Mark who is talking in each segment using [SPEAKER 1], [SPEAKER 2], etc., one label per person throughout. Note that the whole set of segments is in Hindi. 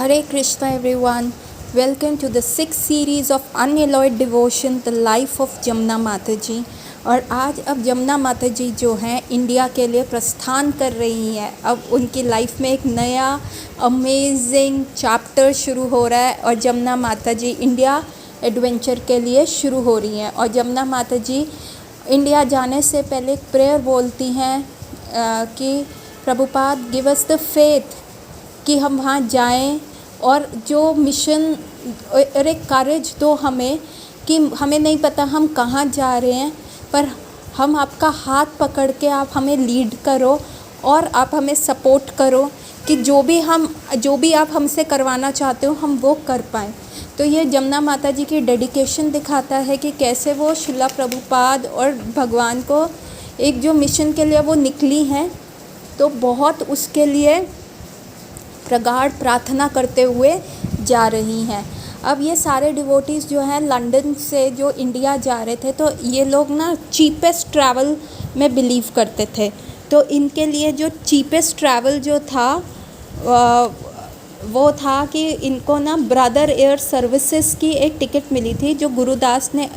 [SPEAKER 1] Hare Krishna everyone. Welcome to the sixth series of Unalloyed Devotion, The Life of Jamuna माता जी। और आज अब जमुना माता जी जो हैं इंडिया के लिए प्रस्थान कर रही हैं। अब उनकी लाइफ में एक नया अमेजिंग चैप्टर शुरू हो रहा है और जमुना माता जी इंडिया एडवेंचर के लिए शुरू हो रही हैं। और जमुना माता जी इंडिया जाने से पहले एक प्रेयर बोलती हैं कि Prabhupada give us the faith कि हम वहाँ जाएं और जो मिशन और एक करेज दो हमें कि हमें नहीं पता हम कहाँ जा रहे हैं, पर हम आपका हाथ पकड़ के आप हमें लीड करो और आप हमें सपोर्ट करो कि जो भी आप हमसे करवाना चाहते हो हम वो कर पाएँ। तो ये जमुना माता जी की डेडिकेशन दिखाता है कि कैसे वो शिला प्रभुपाद और भगवान को एक जो मिशन के लिए वो निकली हैं, तो बहुत उसके लिए प्रगाढ़ प्रार्थना करते हुए जा रही हैं। अब ये सारे डिवोटीज़ जो हैं लंदन से जो इंडिया जा रहे थे, तो ये लोग ना चीपेस्ट ट्रैवल में बिलीव करते थे। तो इनके लिए जो चीपेस्ट ट्रैवल जो था वो था कि इनको ना ब्रदर एयर सर्विसेज की एक टिकट मिली थी जो गुरुदास ने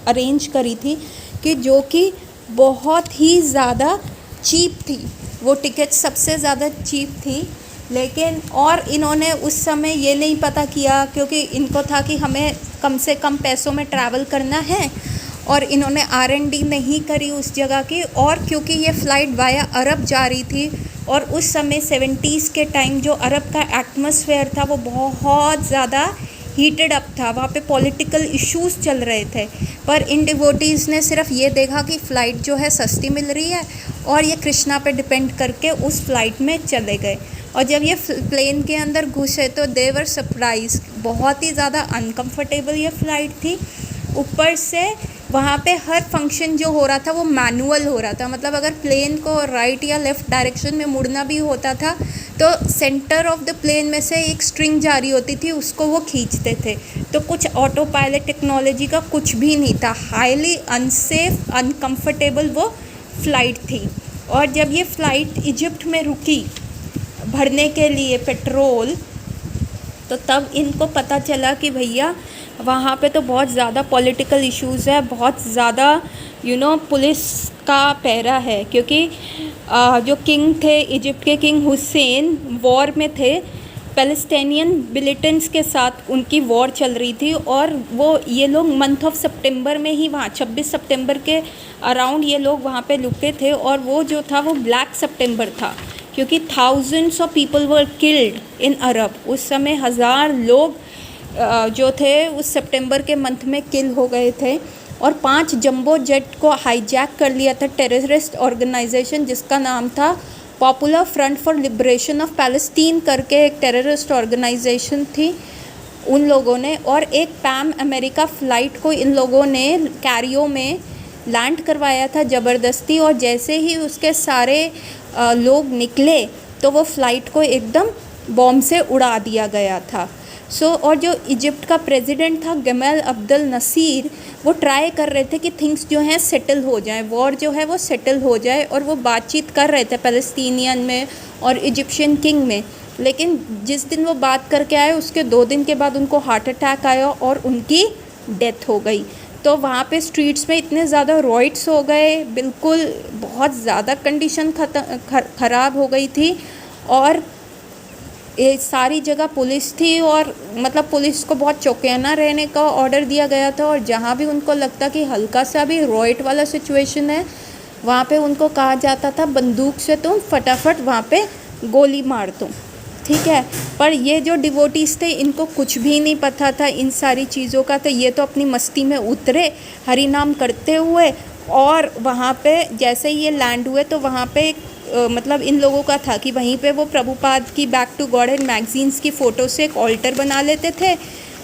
[SPEAKER 1] अरेंज करी थी, कि जो कि बहुत ही ज़्यादा चीप थी। वो टिकट सबसे ज़्यादा चीप थी, लेकिन और इन्होंने उस समय ये नहीं पता किया, क्योंकि इनको था कि हमें कम से कम पैसों में ट्रैवल करना है, और इन्होंने R&D नहीं करी उस जगह की। और क्योंकि ये फ़्लाइट वाया अरब जा रही थी और उस समय 70s के टाइम जो अरब का एटमॉस्फेयर था वो बहुत ज़्यादा हीटेड अप था, वहाँ पे पॉलिटिकल इश्यूज़ चल रहे थे। पर इन डिवोटीज़ ने सिर्फ ये देखा कि फ़्लाइट जो है सस्ती मिल रही है और ये कृष्णा पे डिपेंड करके उस फ़्लाइट में चले गए। और जब ये प्लेन के अंदर घुसे तो दे वर सरप्राइज, बहुत ही ज़्यादा अनकंफर्टेबल ये फ़्लाइट थी। ऊपर से वहाँ पे हर फंक्शन जो हो रहा था वो मैनुअल हो रहा था, मतलब अगर प्लेन को राइट या लेफ़्ट डायरेक्शन में मुड़ना भी होता था तो सेंटर ऑफ द प्लेन में से एक स्ट्रिंग जारी होती थी, उसको वो खींचते थे। तो कुछ ऑटो पायलट टेक्नोलॉजी का कुछ भी नहीं था, हाईली अनसेफ अनकम्फर्टेबल वो फ़्लाइट थी। और जब ये फ़्लाइट इजिप्ट में रुकी भरने के लिए पेट्रोल, तो तब इनको पता चला कि भैया वहाँ पे तो बहुत ज़्यादा पॉलिटिकल इश्यूज़ है, बहुत ज़्यादा पुलिस का पहरा है, क्योंकि जो किंग थे इजिप्ट के, किंग हुसैन वॉर में थे, पैलेस्टाइनियन मिलिटेंट्स के साथ उनकी वॉर चल रही थी। और वो ये लोग मंथ ऑफ सितंबर में ही वहाँ 26 सितंबर के अराउंड ये लोग वहाँ पे रुके थे। और वो जो था वो ब्लैक सितंबर था, क्योंकि thousands of people were killed in अरब। उस समय 1000 लोग जो थे उस सितंबर के मंथ में किल हो गए थे। और 5 जंबो जेट को हाईजैक कर लिया था टेररिस्ट ऑर्गेनाइजेशन जिसका नाम था popular front for liberation of Palestine करके, एक टेररिस्ट ऑर्गेनाइजेशन थी उन लोगों ने। और एक पैम अमेरिका फ़्लाइट को इन लोगों ने कैरियो में लैंड करवाया था ज़बरदस्ती, और जैसे ही उसके सारे लोग निकले तो वो फ़्लाइट को एकदम बॉम्ब से उड़ा दिया गया था। और जो इजिप्ट का प्रेसिडेंट था गमाल अब्दुल नसीर, वो ट्राई कर रहे थे कि थिंग्स जो हैं सेटल हो जाएं, वॉर जो है वो सेटल हो जाए, और वो बातचीत कर रहे थे पैलेस्टीनियन में और इजिप्शियन किंग में। लेकिन जिस दिन वो बात करके आए उसके 2 दिन के बाद उनको हार्ट अटैक आया और उनकी डेथ हो गई। तो वहाँ पे स्ट्रीट्स में इतने ज़्यादा रॉइट्स हो गए, बिल्कुल बहुत ज़्यादा कंडीशन ख़राब हो गई थी। और ये सारी जगह पुलिस थी, और मतलब पुलिस को बहुत चौकन्ना रहने का ऑर्डर दिया गया था। और जहाँ भी उनको लगता कि हल्का सा भी रॉइट वाला सिचुएशन है, वहाँ पे उनको कहा जाता था बंदूक से तुम फटाफट वहाँ पे गोली मार दो, ठीक है। पर ये जो डिवोटीज़ थे इनको कुछ भी नहीं पता था इन सारी चीज़ों का, तो ये तो अपनी मस्ती में उतरे हरि नाम करते हुए। और वहाँ पे जैसे ही ये लैंड हुए तो वहाँ पे मतलब इन लोगों का था कि वहीं पे वो प्रभुपाद की बैक टू गॉडहेड मैगजीन्स की फ़ोटो से एक ऑल्टर बना लेते थे,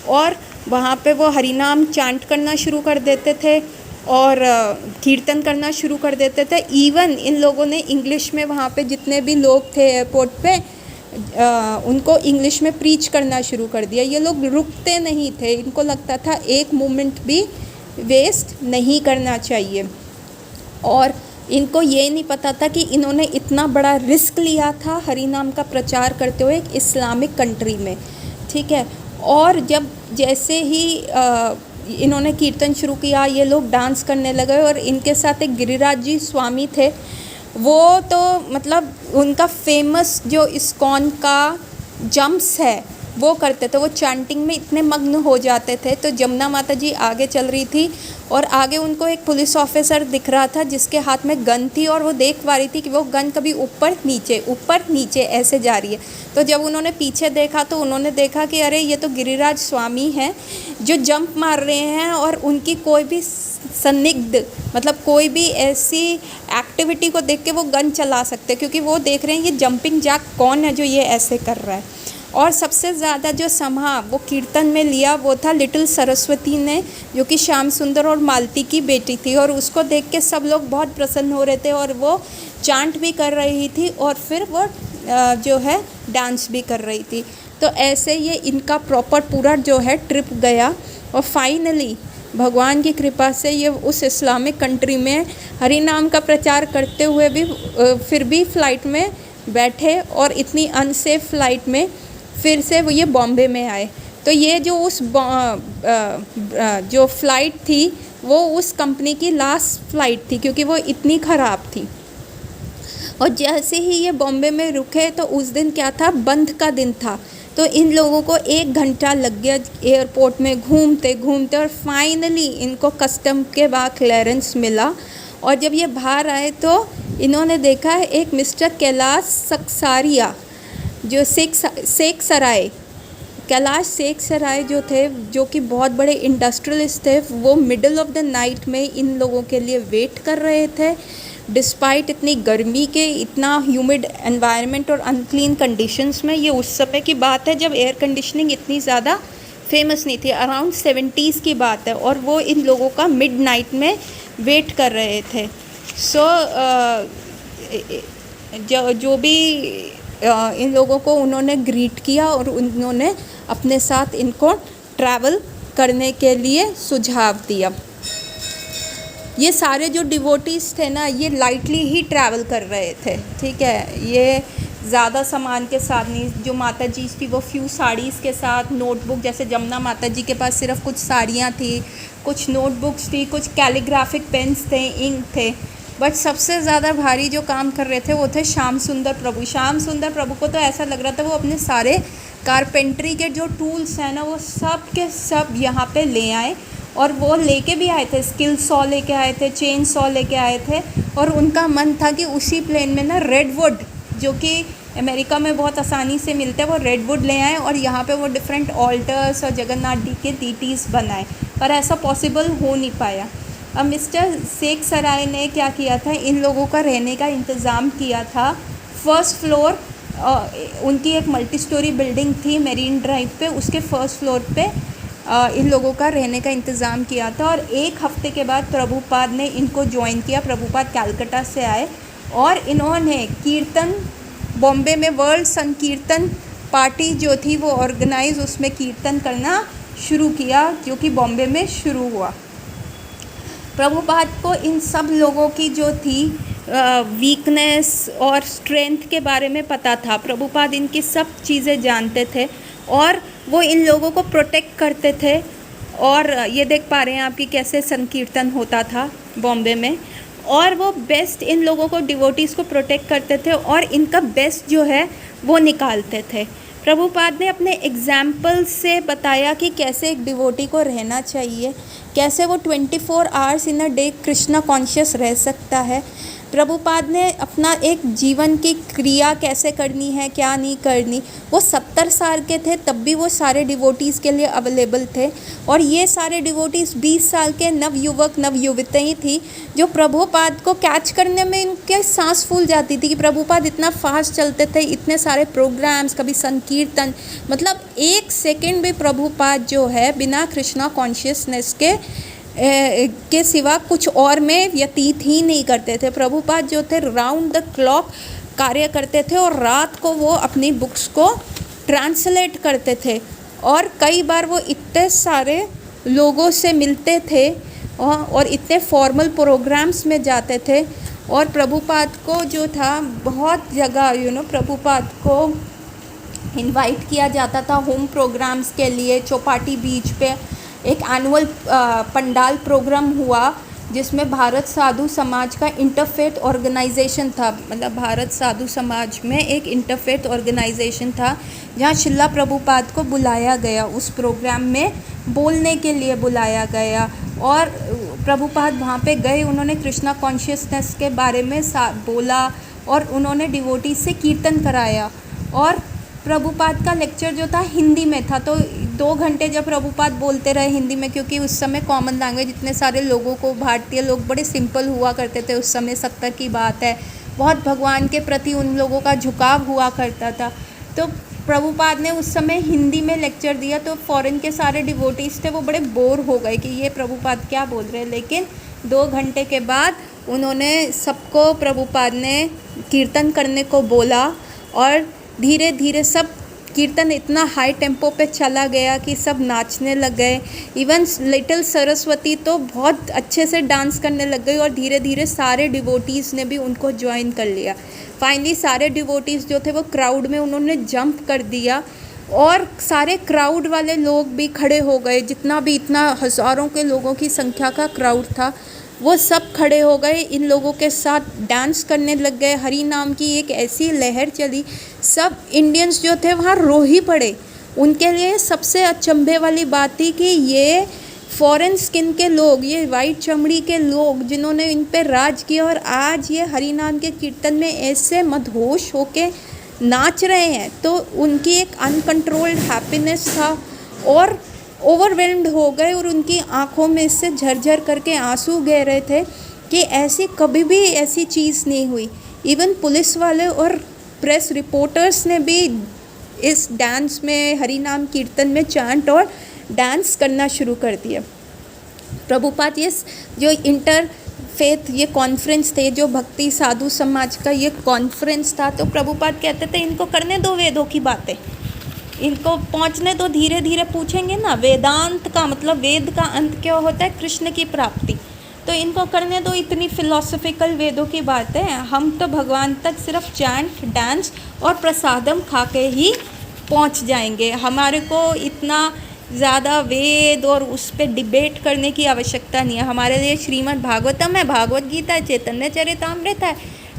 [SPEAKER 1] और वहाँ पे वो हरि नाम चांट करना शुरू कर देते थे और कीर्तन करना शुरू कर देते थे। इवन इन लोगों ने इंग्लिश में वहाँ पे जितने भी लोग थे एयरपोर्ट पे उनको इंग्लिश में प्रीच करना शुरू कर दिया। ये लोग रुकते नहीं थे, इनको लगता था एक मोमेंट भी वेस्ट नहीं करना चाहिए। और इनको ये नहीं पता था कि इन्होंने इतना बड़ा रिस्क लिया था हरि नाम का प्रचार करते हुए एक इस्लामिक कंट्री में, ठीक है। और जब जैसे ही इन्होंने कीर्तन शुरू किया, ये लोग डांस करने लगे और इनके साथ एक गिरिराज जी स्वामी थे, वो तो मतलब उनका फेमस जो इस्कॉन का जंप्स है वो करते थे, वो चैंटिंग में इतने मग्न हो जाते थे। तो जमुना माता जी आगे चल रही थी और आगे उनको एक पुलिस ऑफिसर दिख रहा था जिसके हाथ में गन थी और वो देख पा रही थी कि वो गन कभी ऊपर नीचे ऐसे जा रही है। तो जब उन्होंने पीछे देखा तो उन्होंने देखा कि अरे ये तो गिरिराज स्वामी हैं जो जंप मार रहे हैं और उनकी कोई भी संदिग्ध मतलब कोई भी ऐसी एक्टिविटी को देख के वो गन चला सकते, क्योंकि वो देख रहे हैं ये जंपिंग जैक कौन है जो ये ऐसे कर रहा है। और सबसे ज़्यादा जो समा वो कीर्तन में लिया वो था लिटिल सरस्वती ने, जो कि श्याम सुंदर और मालती की बेटी थी, और उसको देख के सब लोग बहुत प्रसन्न हो रहे थे और वो चांट भी कर रही थी और फिर वो जो है डांस भी कर रही थी। तो ऐसे ये इनका प्रॉपर पूरा जो है ट्रिप गया और फाइनली भगवान की कृपा से ये उस इस्लामिक कंट्री में हरि नाम का प्रचार करते हुए भी फिर भी फ़्लाइट में बैठे और इतनी अनसेफ फ़्लाइट में फिर से वो ये बॉम्बे में आए। तो ये जो जो फ़्लाइट थी वो उस कंपनी की लास्ट फ़्लाइट थी क्योंकि वो इतनी ख़राब थी। और जैसे ही ये बॉम्बे में रुके तो उस दिन क्या था, बंद का दिन था। तो इन लोगों को 1 घंटा लग गया एयरपोर्ट में घूमते घूमते और फाइनली इनको कस्टम के बाद क्लियरेंस मिला। और जब ये बाहर आए तो इन्होंने देखा एक मिस्टर कैलाश सक्सारिया जो शेख सराय कैलाश शेख सराय जो थे, जो कि बहुत बड़े इंडस्ट्रियलिस्ट थे, वो मिडल ऑफ द नाइट में इन लोगों के लिए वेट कर रहे थे डिस्पाइट इतनी गर्मी के, इतना ह्यूमिड एनवायरनमेंट और अनक्लीन कंडीशंस में। ये उस समय की बात है जब एयर कंडीशनिंग इतनी ज़्यादा फेमस नहीं थी, अराउंड 70s की बात है, और वो इन लोगों का मिड नाइट में वेट कर रहे थे। सो जो भी इन लोगों को उन्होंने ग्रीट किया और उन्होंने अपने साथ इनको ट्रैवल करने के लिए सुझाव दिया। ये सारे जो डिवोटीज़ थे ना, ये लाइटली ही ट्रैवल कर रहे थे, ठीक है। ये ज़्यादा सामान के साथ नहीं, जो माता जी थी वो फ्यू साड़ीज़ के साथ, नोटबुक, जैसे जमुना माता जी के पास सिर्फ कुछ साड़ियाँ थी, कुछ नोटबुक्स थी, कुछ कैलीग्राफिक पेन्स थे, इंक थे। बट सबसे ज़्यादा भारी जो काम कर रहे थे वो थे श्याम सुंदर प्रभु। श्याम सुंदर प्रभु को तो ऐसा लग रहा था वो अपने सारे कारपेंट्री के जो टूल्स हैं ना वो सब के सब यहाँ पे ले आए, और वो लेके भी आए थे, स्किल सॉ लेके आए थे, चेन सॉ लेके आए थे। और उनका मन था कि उसी प्लेन में ना रेडवुड, जो कि अमेरिका में बहुत आसानी से मिलते हैं, वो रेडवुड ले आए और यहाँ पे वो डिफरेंट ऑल्टर्स और जगन्नाथ जी के दीटीज़ बनाए, पर ऐसा पॉसिबल हो नहीं पाया। अब मिस्टर शेख सराय ने क्या किया था, इन लोगों का रहने का इंतज़ाम किया था। फर्स्ट फ्लोर उनकी एक मल्टी स्टोरी बिल्डिंग थी मेरीन ड्राइव पे, उसके फर्स्ट फ्लोर पे इन लोगों का रहने का इंतज़ाम किया था। और 1 हफ्ते के बाद प्रभुपाद ने इनको ज्वाइन किया। प्रभुपाद कलकत्ता से आए और इन्होंने कीर्तन बॉम्बे में वर्ल्ड संकीर्तन पार्टी जो थी वो ऑर्गेनाइज, उसमें कीर्तन करना शुरू किया, जो कि बॉम्बे में शुरू हुआ। प्रभुपाद को इन सब लोगों की जो थी वीकनेस और स्ट्रेंथ के बारे में पता था। प्रभुपाद इनकी सब चीज़ें जानते थे और वो इन लोगों को प्रोटेक्ट करते थे। और ये देख पा रहे हैं आप कि कैसे संकीर्तन होता था बॉम्बे में, और वो बेस्ट इन लोगों को, डिवोटीज़ को प्रोटेक्ट करते थे और इनका बेस्ट जो है वो निकालते थे। प्रभुपाद ने अपने एग्जाम्पल से बताया कि कैसे एक डिवोटी को रहना चाहिए, कैसे वो 24 hours in a day Krishna conscious रह सकता है। प्रभुपाद ने अपना एक जीवन की क्रिया कैसे करनी है, क्या नहीं करनी। वो 70 साल के थे तब भी वो सारे डिवोटीज़ के लिए अवेलेबल थे, और ये सारे डिवोटीज़ 20 साल के नवयुवक नवयुवतियाँ थी जो प्रभुपाद को कैच करने में इनके सांस फूल जाती थी कि प्रभुपाद इतना फास्ट चलते थे, इतने सारे प्रोग्राम्स, कभी संकीर्तन, मतलब 1 सेकेंड भी प्रभुपाद जो है बिना कृष्णा कॉन्शियसनेस के सिवा कुछ और में व्यतीत ही नहीं करते थे। प्रभुपाद जो थे राउंड द क्लॉक कार्य करते थे और रात को वो अपनी बुक्स को ट्रांसलेट करते थे, और कई बार वो इतने सारे लोगों से मिलते थे और इतने फॉर्मल प्रोग्राम्स में जाते थे। और प्रभुपाद को जो था बहुत जगह प्रभुपाद को इनवाइट किया जाता था होम प्रोग्राम्स के लिए। चौपाटी बीच पे एक एनुअल पंडाल प्रोग्राम हुआ जिसमें भारत साधु समाज का इंटरफेथ ऑर्गेनाइजेशन था। मतलब भारत साधु समाज में एक इंटरफेथ ऑर्गेनाइजेशन था जहाँ शिला प्रभुपाद को बुलाया गया, उस प्रोग्राम में बोलने के लिए बुलाया गया। और प्रभुपाद वहाँ पे गए, उन्होंने कृष्णा कॉन्शियसनेस के बारे में बोला और उन्होंने डिवोटी से कीर्तन कराया। और प्रभुपाद का लेक्चर जो था हिंदी में था, तो 2 घंटे जब प्रभुपाद बोलते रहे हिंदी में, क्योंकि उस समय कॉमन लैंग्वेज इतने सारे लोगों को, भारतीय लोग बड़े सिंपल हुआ करते थे उस समय, 70 की बात है, बहुत भगवान के प्रति उन लोगों का झुकाव हुआ करता था। तो प्रभुपाद ने उस समय हिंदी में लेक्चर दिया, तो फॉरेन के सारे डिवोटीज़ थे वो बड़े बोर हो गए कि ये प्रभुपाद क्या बोल रहे हैं। लेकिन 2 घंटे के बाद उन्होंने सबको, प्रभुपाद ने कीर्तन करने को बोला और धीरे धीरे सब कीर्तन इतना हाई टेम्पो पे चला गया कि सब नाचने लग गए। इवन लिटिल सरस्वती तो बहुत अच्छे से डांस करने लग गई और धीरे धीरे सारे डिवोटीज़ ने भी उनको ज्वाइन कर लिया। फाइनली सारे डिवोटीज़ जो थे वो क्राउड में उन्होंने जंप कर दिया और सारे क्राउड वाले लोग भी खड़े हो गए। जितना भी, इतना हज़ारों के लोगों की संख्या का क्राउड था, वो सब खड़े हो गए, इन लोगों के साथ डांस करने लग गए। हरि नाम की एक ऐसी लहर चली, सब इंडियंस जो थे वहाँ रो ही पड़े। उनके लिए सबसे अचंभे वाली बात थी कि ये फॉरेन स्किन के लोग, ये वाइट चमड़ी के लोग जिन्होंने इन पे राज किया, और आज ये हरि नाम के कीर्तन में ऐसे मदहोश होके नाच रहे हैं। तो उनकी एक अनकंट्रोल्ड हैप्पीनेस था और ओवरवेल्म्ड हो गए और उनकी आंखों में से झरझर करके आंसू गिर रहे थे कि ऐसी कभी भी ऐसी चीज़ नहीं हुई। इवन पुलिस वाले और प्रेस रिपोर्टर्स ने भी इस डांस में, हरि नाम कीर्तन में चांट और डांस करना शुरू कर दिया। प्रभुपाद ये जो इंटरफेथ ये कॉन्फ्रेंस थे, जो भक्ति साधु समाज का ये कॉन्फ्रेंस था, तो प्रभुपाद कहते थे इनको करने दो वेदों की बातें, इनको पहुंचने दो, धीरे धीरे पूछेंगे ना। वेदांत का मतलब, वेद का अंत क्या होता है? कृष्ण की प्राप्ति। तो इनको करने दो इतनी फिलोसफिकल वेदों की बातें, हम तो भगवान तक सिर्फ चैंट, डांस और प्रसादम खा के ही पहुंच जाएंगे। हमारे को इतना ज़्यादा वेद और उस पर डिबेट करने की आवश्यकता नहीं है। हमारे लिए श्रीमद् भागवतम है, भागवत गीता है, चैतन्य चरितामृत है,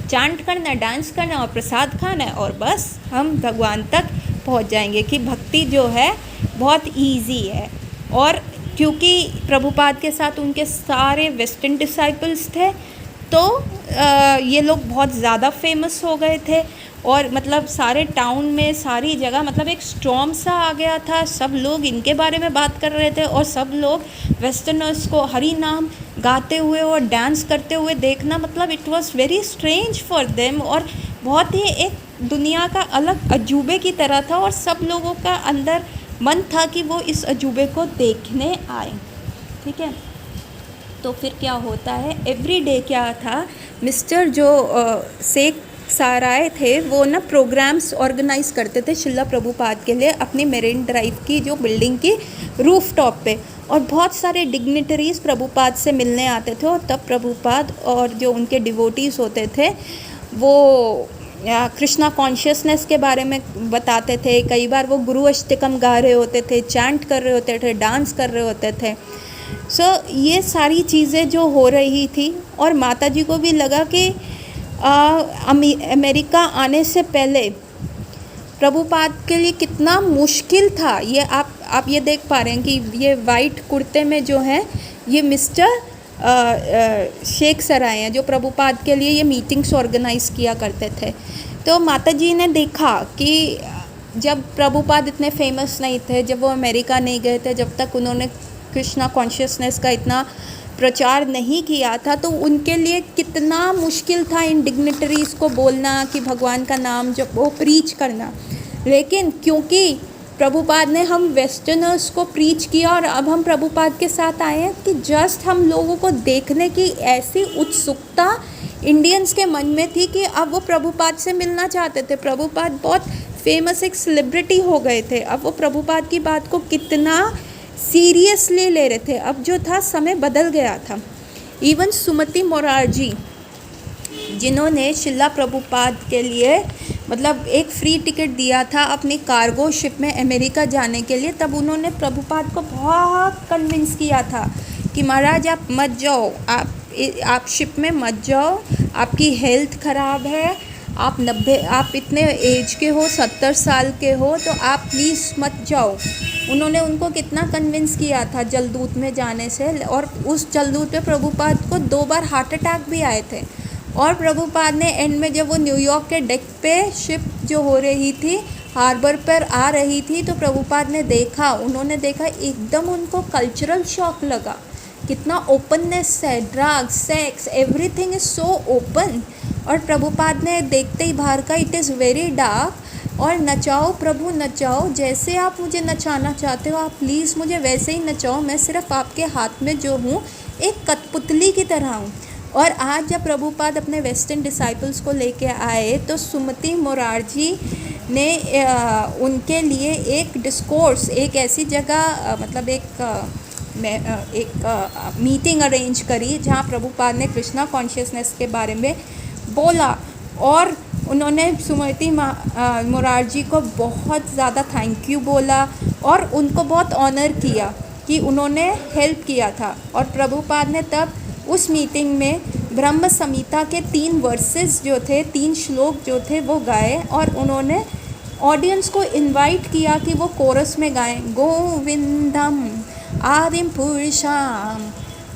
[SPEAKER 1] चांट करना है, डांस करना है और प्रसाद खाना है, और बस हम भगवान तक पहुंच जाएंगे। कि भक्ति जो है बहुत इजी है। और क्योंकि प्रभुपाद के साथ उनके सारे वेस्टर्न डिसाइपल्स थे, तो ये लोग बहुत ज़्यादा फेमस हो गए थे और मतलब सारे टाउन में, सारी जगह मतलब एक स्टॉर्म सा आ गया था। सब लोग इनके बारे में बात कर रहे थे और सब लोग वेस्टर्नर्स को हरि नाम गाते हुए और डांस करते हुए देखना, मतलब it was very strange for them, और बहुत ही एक दुनिया का अलग अजूबे की तरह था। और सब लोगों का अंदर मन था कि वो इस अजूबे को देखने आए। ठीक है, तो फिर क्या होता है, एवरी डे क्या था, मिस्टर जो शेख साराय थे वो ना प्रोग्राम्स ऑर्गेनाइज करते थे शिला प्रभुपाद के लिए अपनी मेरिन ड्राइव की जो बिल्डिंग की रूफ टॉप पे, और बहुत सारे डिग्निटरीज प्रभुपाद से मिलने आते थे। और तब प्रभुपाद और जो उनके डिवोटीज़ होते थे वो कृष्णा कॉन्शियसनेस के बारे में बताते थे। कई बार वो गुरु अष्टकम गा रहे होते थे, चैंट कर रहे होते थे, डांस कर रहे होते थे। ये सारी चीज़ें जो हो रही थी, और माता जी को भी लगा कि अमेरिका आने से पहले प्रभुपाद के लिए कितना मुश्किल था। ये आप ये देख पा रहे हैं कि ये वाइट कुर्ते में जो है ये मिस्टर शेख सराय हैं, जो प्रभुपाद के लिए ये मीटिंग्स ऑर्गेनाइज़ किया करते थे। तो माता जी ने देखा कि जब प्रभुपाद इतने फेमस नहीं थे, जब वो अमेरिका नहीं गए थे, जब तक उन्होंने कृष्णा कॉन्शियसनेस का इतना प्रचार नहीं किया था, तो उनके लिए कितना मुश्किल था इन डिग्निटरीज़ को बोलना कि भगवान का नाम जब वो प्रीच करना। लेकिन क्योंकि प्रभुपाद ने हम वेस्टर्नर्स को प्रीच किया और अब हम प्रभुपाद के साथ आए हैं कि जस्ट हम लोगों को देखने की ऐसी उत्सुकता इंडियंस के मन में थी कि अब वो प्रभुपाद से मिलना चाहते थे। प्रभुपाद बहुत फेमस एक सेलिब्रिटी हो गए थे, अब वो प्रभुपाद की बात को कितना सीरियसली ले रहे थे। अब जो था समय बदल गया था। इवन सुमति मोरारजी जिन्होंने शिला प्रभुपाद के लिए मतलब एक फ्री टिकट दिया था अपनी कार्गो शिप में अमेरिका जाने के लिए। तब उन्होंने प्रभुपाद को बहुत कन्विंस किया था कि महाराज आप मत जाओ, आप शिप में मत जाओ, आपकी हेल्थ ख़राब है, आप इतने एज के हो, 70 साल के हो, तो आप प्लीज़ मत जाओ। उन्होंने उनको कितना कन्विंस किया था जलदूत में जाने से। और उस जलदूत में प्रभुपाद को 2 बार हार्ट अटैक भी आए थे। और प्रभुपाद ने एंड में जब वो न्यूयॉर्क के डेक पे शिप जो हो रही थी, हार्बर पर आ रही थी, तो प्रभुपाद ने देखा, उन्होंने देखा, एकदम उनको कल्चरल शॉक लगा। कितना ओपननेस है, drugs, sex, everything is so open. और प्रभुपाद ने देखते ही बाहर का, इट इज़ वेरी डार्क, और नचाओ प्रभु नचाओ, जैसे आप मुझे नचाना चाहते हो आप प्लीज़ मुझे वैसे ही नचाओ, मैं सिर्फ आपके हाथ में जो हूँ एक कठपुतली की तरह हूँ। और आज जब प्रभुपाद अपने वेस्टर्न डिसाइपल्स को लेके आए तो सुमति मोरारजी ने उनके लिए एक डिस्कोर्स, एक ऐसी जगह मतलब एक मीटिंग अरेंज करी जहाँ प्रभुपाद ने कृष्णा कॉन्शियसनेस के बारे में बोला। और उन्होंने सुमति मोरारजी को बहुत ज़्यादा थैंक यू बोला और उनको बहुत ऑनर किया कि उन्होंने हेल्प किया था। और प्रभुपाद ने तब उस मीटिंग में ब्रह्म संहिता के 3 वर्सेस जो थे, 3 श्लोक जो थे वो गाए। और उन्होंने ऑडियंस को इनवाइट किया कि वो कोरस में गाएं, गोविंदम आदिम पुरुषाम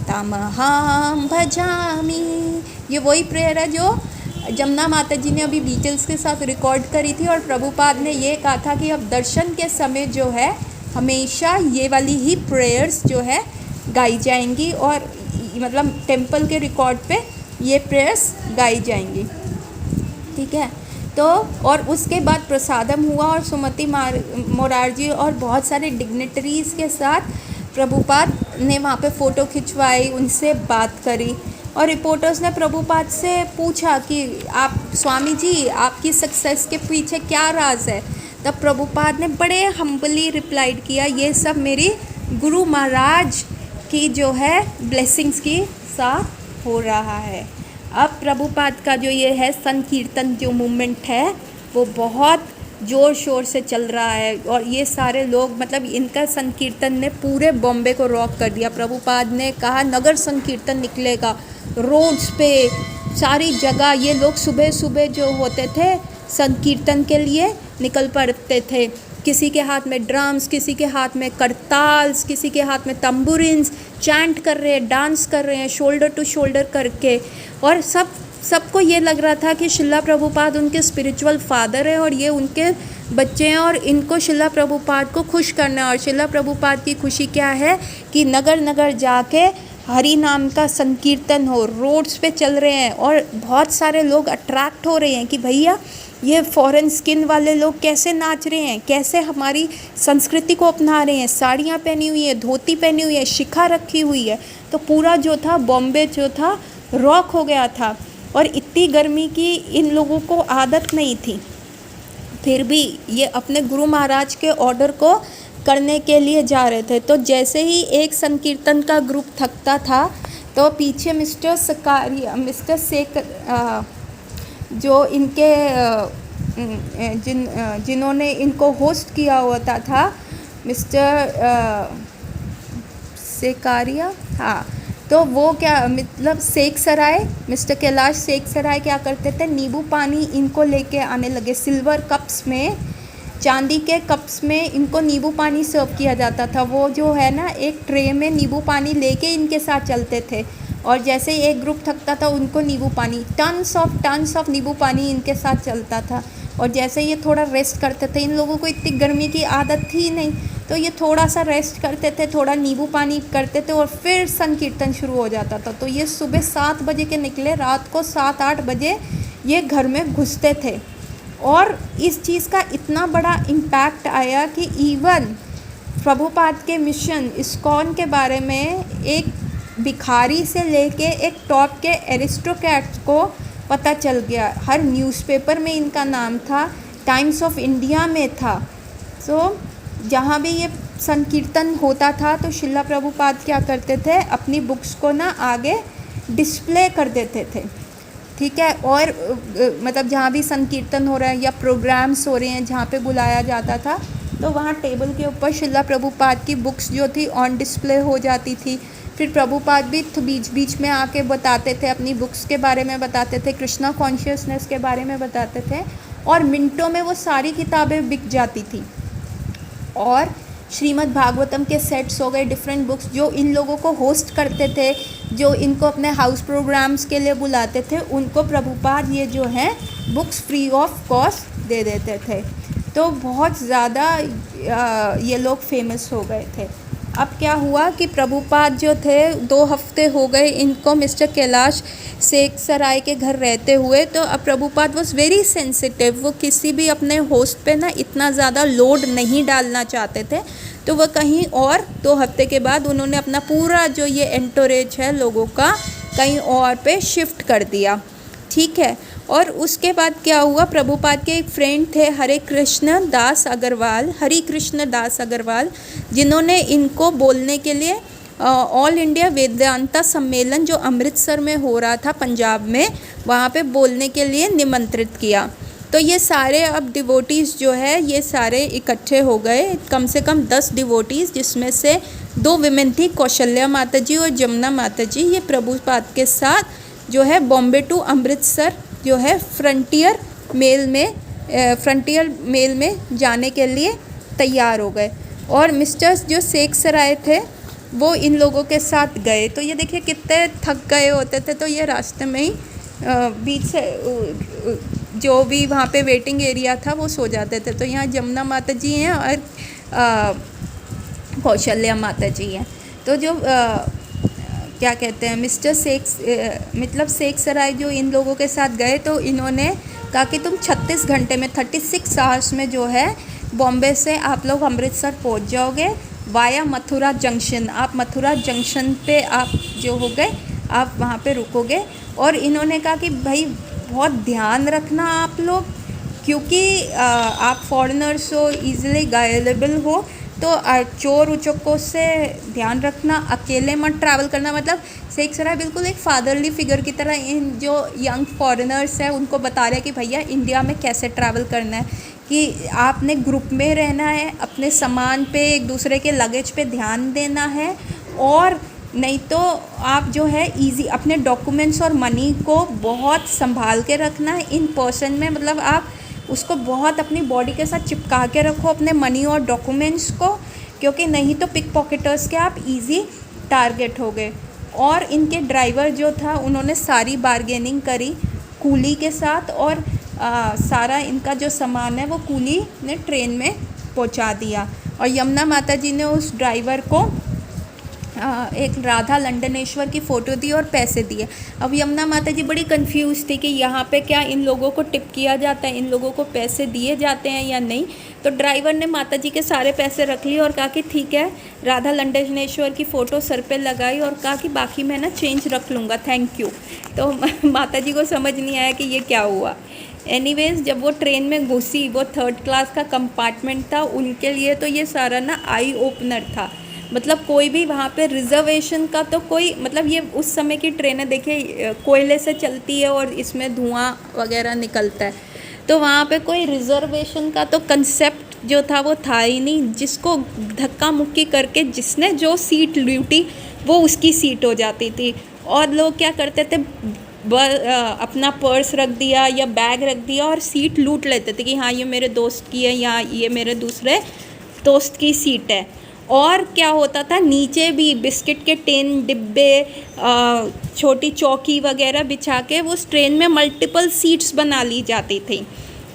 [SPEAKER 1] तमहाम भजामी। ये वही प्रेयर है जो जमुना माता जी ने अभी बीटल्स के साथ रिकॉर्ड करी थी। और प्रभुपाद ने ये कहा था कि अब दर्शन के समय जो है हमेशा ये वाली ही प्रेयर्स जो है गाई जाएंगी, और मतलब टेंपल के रिकॉर्ड पे ये प्रेयर्स गाई जाएंगी, ठीक है। तो और उसके बाद प्रसादम हुआ और सुमति मोरारजी और बहुत सारे डिग्नेटरीज़ के साथ प्रभुपाद ने वहाँ पे फ़ोटो खिंचवाई, उनसे बात करी। और रिपोर्टर्स ने प्रभुपाद से पूछा कि आप स्वामी जी आपकी सक्सेस के पीछे क्या राज है। तब प्रभुपाद ने बड़े हम्बली रिप्लाइड किया, ये सब मेरी गुरु महाराज की जो है ब्लेसिंग्स की साथ हो रहा है। अब प्रभुपाद का जो ये है संकीर्तन जो मूवमेंट है वो बहुत ज़ोर शोर से चल रहा है। और ये सारे लोग मतलब इनका संकीर्तन ने पूरे बॉम्बे को रॉक कर दिया। प्रभुपाद ने कहा नगर संकीर्तन निकलेगा, रोड्स पे सारी जगह ये लोग सुबह सुबह जो होते थे संकीर्तन के लिए निकल पड़ते थे। किसी के हाथ में ड्रम्स, किसी के हाथ में करताल्स, किसी के हाथ में तंबूरिन्स, चैंट कर रहे हैं, डांस कर रहे हैं शोल्डर टू शोल्डर करके। और सबको ये लग रहा था कि शिला प्रभुपाद उनके स्पिरिचुअल फादर है और ये उनके बच्चे हैं और इनको शिला प्रभुपाद को खुश करना है। और शिला प्रभुपाद की खुशी क्या है कि नगर नगर जाके हरि नाम का संकीर्तन हो, रोड्स पे चल रहे हैं और बहुत सारे लोग अट्रैक्ट हो रहे हैं कि भैया ये फॉरेन स्किन वाले लोग कैसे नाच रहे हैं, कैसे हमारी संस्कृति को अपना रहे हैं, साड़ियाँ पहनी हुई है, धोती पहनी हुई है, शिखा रखी हुई है। तो पूरा जो था बॉम्बे जो था रॉक हो गया था। और इतनी गर्मी की इन लोगों को आदत नहीं थी, फिर भी ये अपने गुरु महाराज के ऑर्डर को करने के लिए जा रहे थे। तो जैसे ही एक संकीर्तन का ग्रुप थकता था तो पीछे मिस्टर सकारिया, मिस्टर जो इनके जिन्होंने इनको होस्ट किया होता था, मिस्टर सेकारिया, हाँ, तो वो क्या मतलब शेख सराय, मिस्टर कैलाश शेख सराय क्या करते थे, नींबू पानी इनको लेके आने लगे। सिल्वर कप्स में, चांदी के कप्स में इनको नींबू पानी सर्व किया जाता था। वो जो है ना एक ट्रे में नींबू पानी लेके इनके साथ चलते थे और जैसे ही एक ग्रुप थकता था उनको नींबू पानी, टन्स ऑफ नींबू पानी इनके साथ चलता था। और जैसे ये थोड़ा रेस्ट करते थे, इन लोगों को इतनी गर्मी की आदत थी नहीं, तो ये थोड़ा सा रेस्ट करते थे, थोड़ा नींबू पानी करते थे और फिर संकीर्तन शुरू हो जाता था। तो ये सुबह 7 बजे के निकले, रात को 7-8 बजे ये घर में घुसते थे। और इस चीज़ का इतना बड़ा इम्पैक्ट आया कि इवन प्रभुपाद के मिशन इस्कॉन के बारे में एक भिखारी से लेके एक टॉप के एरिस्टोक्रेट्स को पता चल गया। हर न्यूज़पेपर में इनका नाम था, टाइम्स ऑफ इंडिया में था। सो जहाँ भी ये संकीर्तन होता था तो शिला प्रभुपाद क्या करते थे, अपनी बुक्स को ना आगे डिस्प्ले कर देते थे। ठीक है। और मतलब जहाँ भी संकीर्तन हो रहा है या प्रोग्राम्स हो रहे हैं जहाँ पे बुलाया जाता था, तो वहाँ टेबल के ऊपर शिला प्रभुपाद की बुक्स जो थी ऑन डिस्प्ले हो जाती थी। फिर प्रभुपाद भी बीच बीच में आके बताते थे, अपनी बुक्स के बारे में बताते थे, कृष्णा कॉन्शियसनेस के बारे में बताते थे, और मिनटों में वो सारी किताबें बिक जाती थी। और श्रीमद् भागवतम के सेट्स हो गए, डिफरेंट बुक्स जो इन लोगों को होस्ट करते थे, जो इनको अपने हाउस प्रोग्राम्स के लिए बुलाते थे, उनको प्रभुपाद ये जो हैं बुक्स फ्री ऑफ कॉस्ट दे देते थे। तो बहुत ज़्यादा ये लोग फेमस हो गए थे। अब क्या हुआ कि प्रभुपाद जो थे 2 हफ्ते हो गए इनको मिस्टर कैलाश शेख सराय के घर रहते हुए। तो अब प्रभुपाद वॉज वेरी सेंसिटिव, वो किसी भी अपने होस्ट पे ना इतना ज़्यादा लोड नहीं डालना चाहते थे। तो वह कहीं और 2 हफ्ते के बाद उन्होंने अपना पूरा जो ये एंटोरेज है लोगों का कहीं और पे शिफ्ट कर दिया, ठीक है। और उसके बाद क्या हुआ, प्रभुपाद के एक फ्रेंड थे हरे कृष्ण दास अग्रवाल, जिन्होंने इनको बोलने के लिए ऑल इंडिया वेदांता सम्मेलन जो अमृतसर में हो रहा था पंजाब में, वहाँ पे बोलने के लिए निमंत्रित किया। तो ये सारे अब डिवोटीज़ जो है ये सारे इकट्ठे हो गए, कम से कम 10 डिवोटीज़, जिसमें से 2 विमेन थी, कौशल्या माता जी और जमुना माता जी। ये प्रभुपाद के साथ जो है बॉम्बे टू अमृतसर जो है फ्रंटियर मेल में जाने के लिए तैयार हो गए। और मिस्टर जो शेख सराय थे वो इन लोगों के साथ गए। तो ये देखिए कितने थक गए होते थे, तो ये रास्ते में ही बीच से जो भी वहाँ पे वेटिंग एरिया था वो सो जाते थे। तो यहाँ जमुना माता जी हैं और कौशल्या माता जी हैं। तो जो क्या कहते हैं मिस्टर शेख सराय जो इन लोगों के साथ गए, तो इन्होंने कहा कि तुम 36 घंटे में 36 आवर्स में जो है बॉम्बे से आप लोग अमृतसर पहुंच जाओगे वाया मथुरा जंक्शन। आप मथुरा जंक्शन पे आप जो हो गए आप वहाँ पे रुकोगे। और इन्होंने कहा कि भाई बहुत ध्यान रखना आप लोग, क्योंकि आप फॉरेनर्स हो, ईज़िली गायलेबल हो, तो चोर उचक्कों से ध्यान रखना, अकेले मत ट्रैवल करना। मतलब शेख सराय बिल्कुल एक फादरली फिगर की तरह इन जो यंग फॉरेनर्स हैं उनको बता रहे हैं कि भैया इंडिया में कैसे ट्रैवल करना है, कि आपने ग्रुप में रहना है, अपने सामान पे एक दूसरे के लगेज पे ध्यान देना है, और नहीं तो आप जो है इजी अपने डॉक्यूमेंट्स और मनी को बहुत संभाल के रखना है इन पर्सन में। मतलब आप उसको बहुत अपनी बॉडी के साथ चिपका के रखो अपने मनी और डॉक्यूमेंट्स को, क्योंकि नहीं तो पिक पॉकेटर्स के आप इजी टारगेट हो गए। और इनके ड्राइवर जो था उन्होंने सारी बार्गेनिंग करी कूली के साथ, और सारा इनका जो सामान है वो कूली ने ट्रेन में पहुंचा दिया। और यमुना माता जी ने उस ड्राइवर को एक राधा लंडनेश्वर की फ़ोटो दी और पैसे दिए। अब यमुना माता जी बड़ी कंफ्यूज थी कि यहाँ पे क्या इन लोगों को टिप किया जाता है, इन लोगों को पैसे दिए जाते हैं या नहीं। तो ड्राइवर ने माता जी के सारे पैसे रख लिए और कहा कि ठीक है, राधा लंडनेश्वर की फ़ोटो सर पे लगाई और कहा कि बाकी मैं ना चेंज रख लूँगा, थैंक यू। तो माता जी को समझ नहीं आया कि ये क्या हुआ। एनीवेज जब वो ट्रेन में घुसी, वो 3rd क्लास का कंपार्टमेंट था, उनके लिए तो ये सारा ना आई ओपनर था। मतलब कोई भी वहाँ पे रिज़र्वेशन का तो कोई मतलब, ये उस समय की ट्रेनें देखिए कोयले से चलती है और इसमें धुआं वगैरह निकलता है, तो वहाँ पे कोई रिज़र्वेशन का तो कंसेप्ट जो था वो था ही नहीं। जिसको धक्का मुक्की करके जिसने जो सीट लूटी वो उसकी सीट हो जाती थी। और लोग क्या करते थे, अपना पर्स रख दिया या बैग रख दिया और सीट लूट लेते थे कि हाँ ये मेरे दोस्त की है या ये मेरे दूसरे दोस्त की सीट है। और क्या होता था, नीचे भी बिस्किट के टिन, डिब्बे, छोटी चौकी वगैरह बिछा के वो ट्रेन में मल्टीपल सीट्स बना ली जाती थी।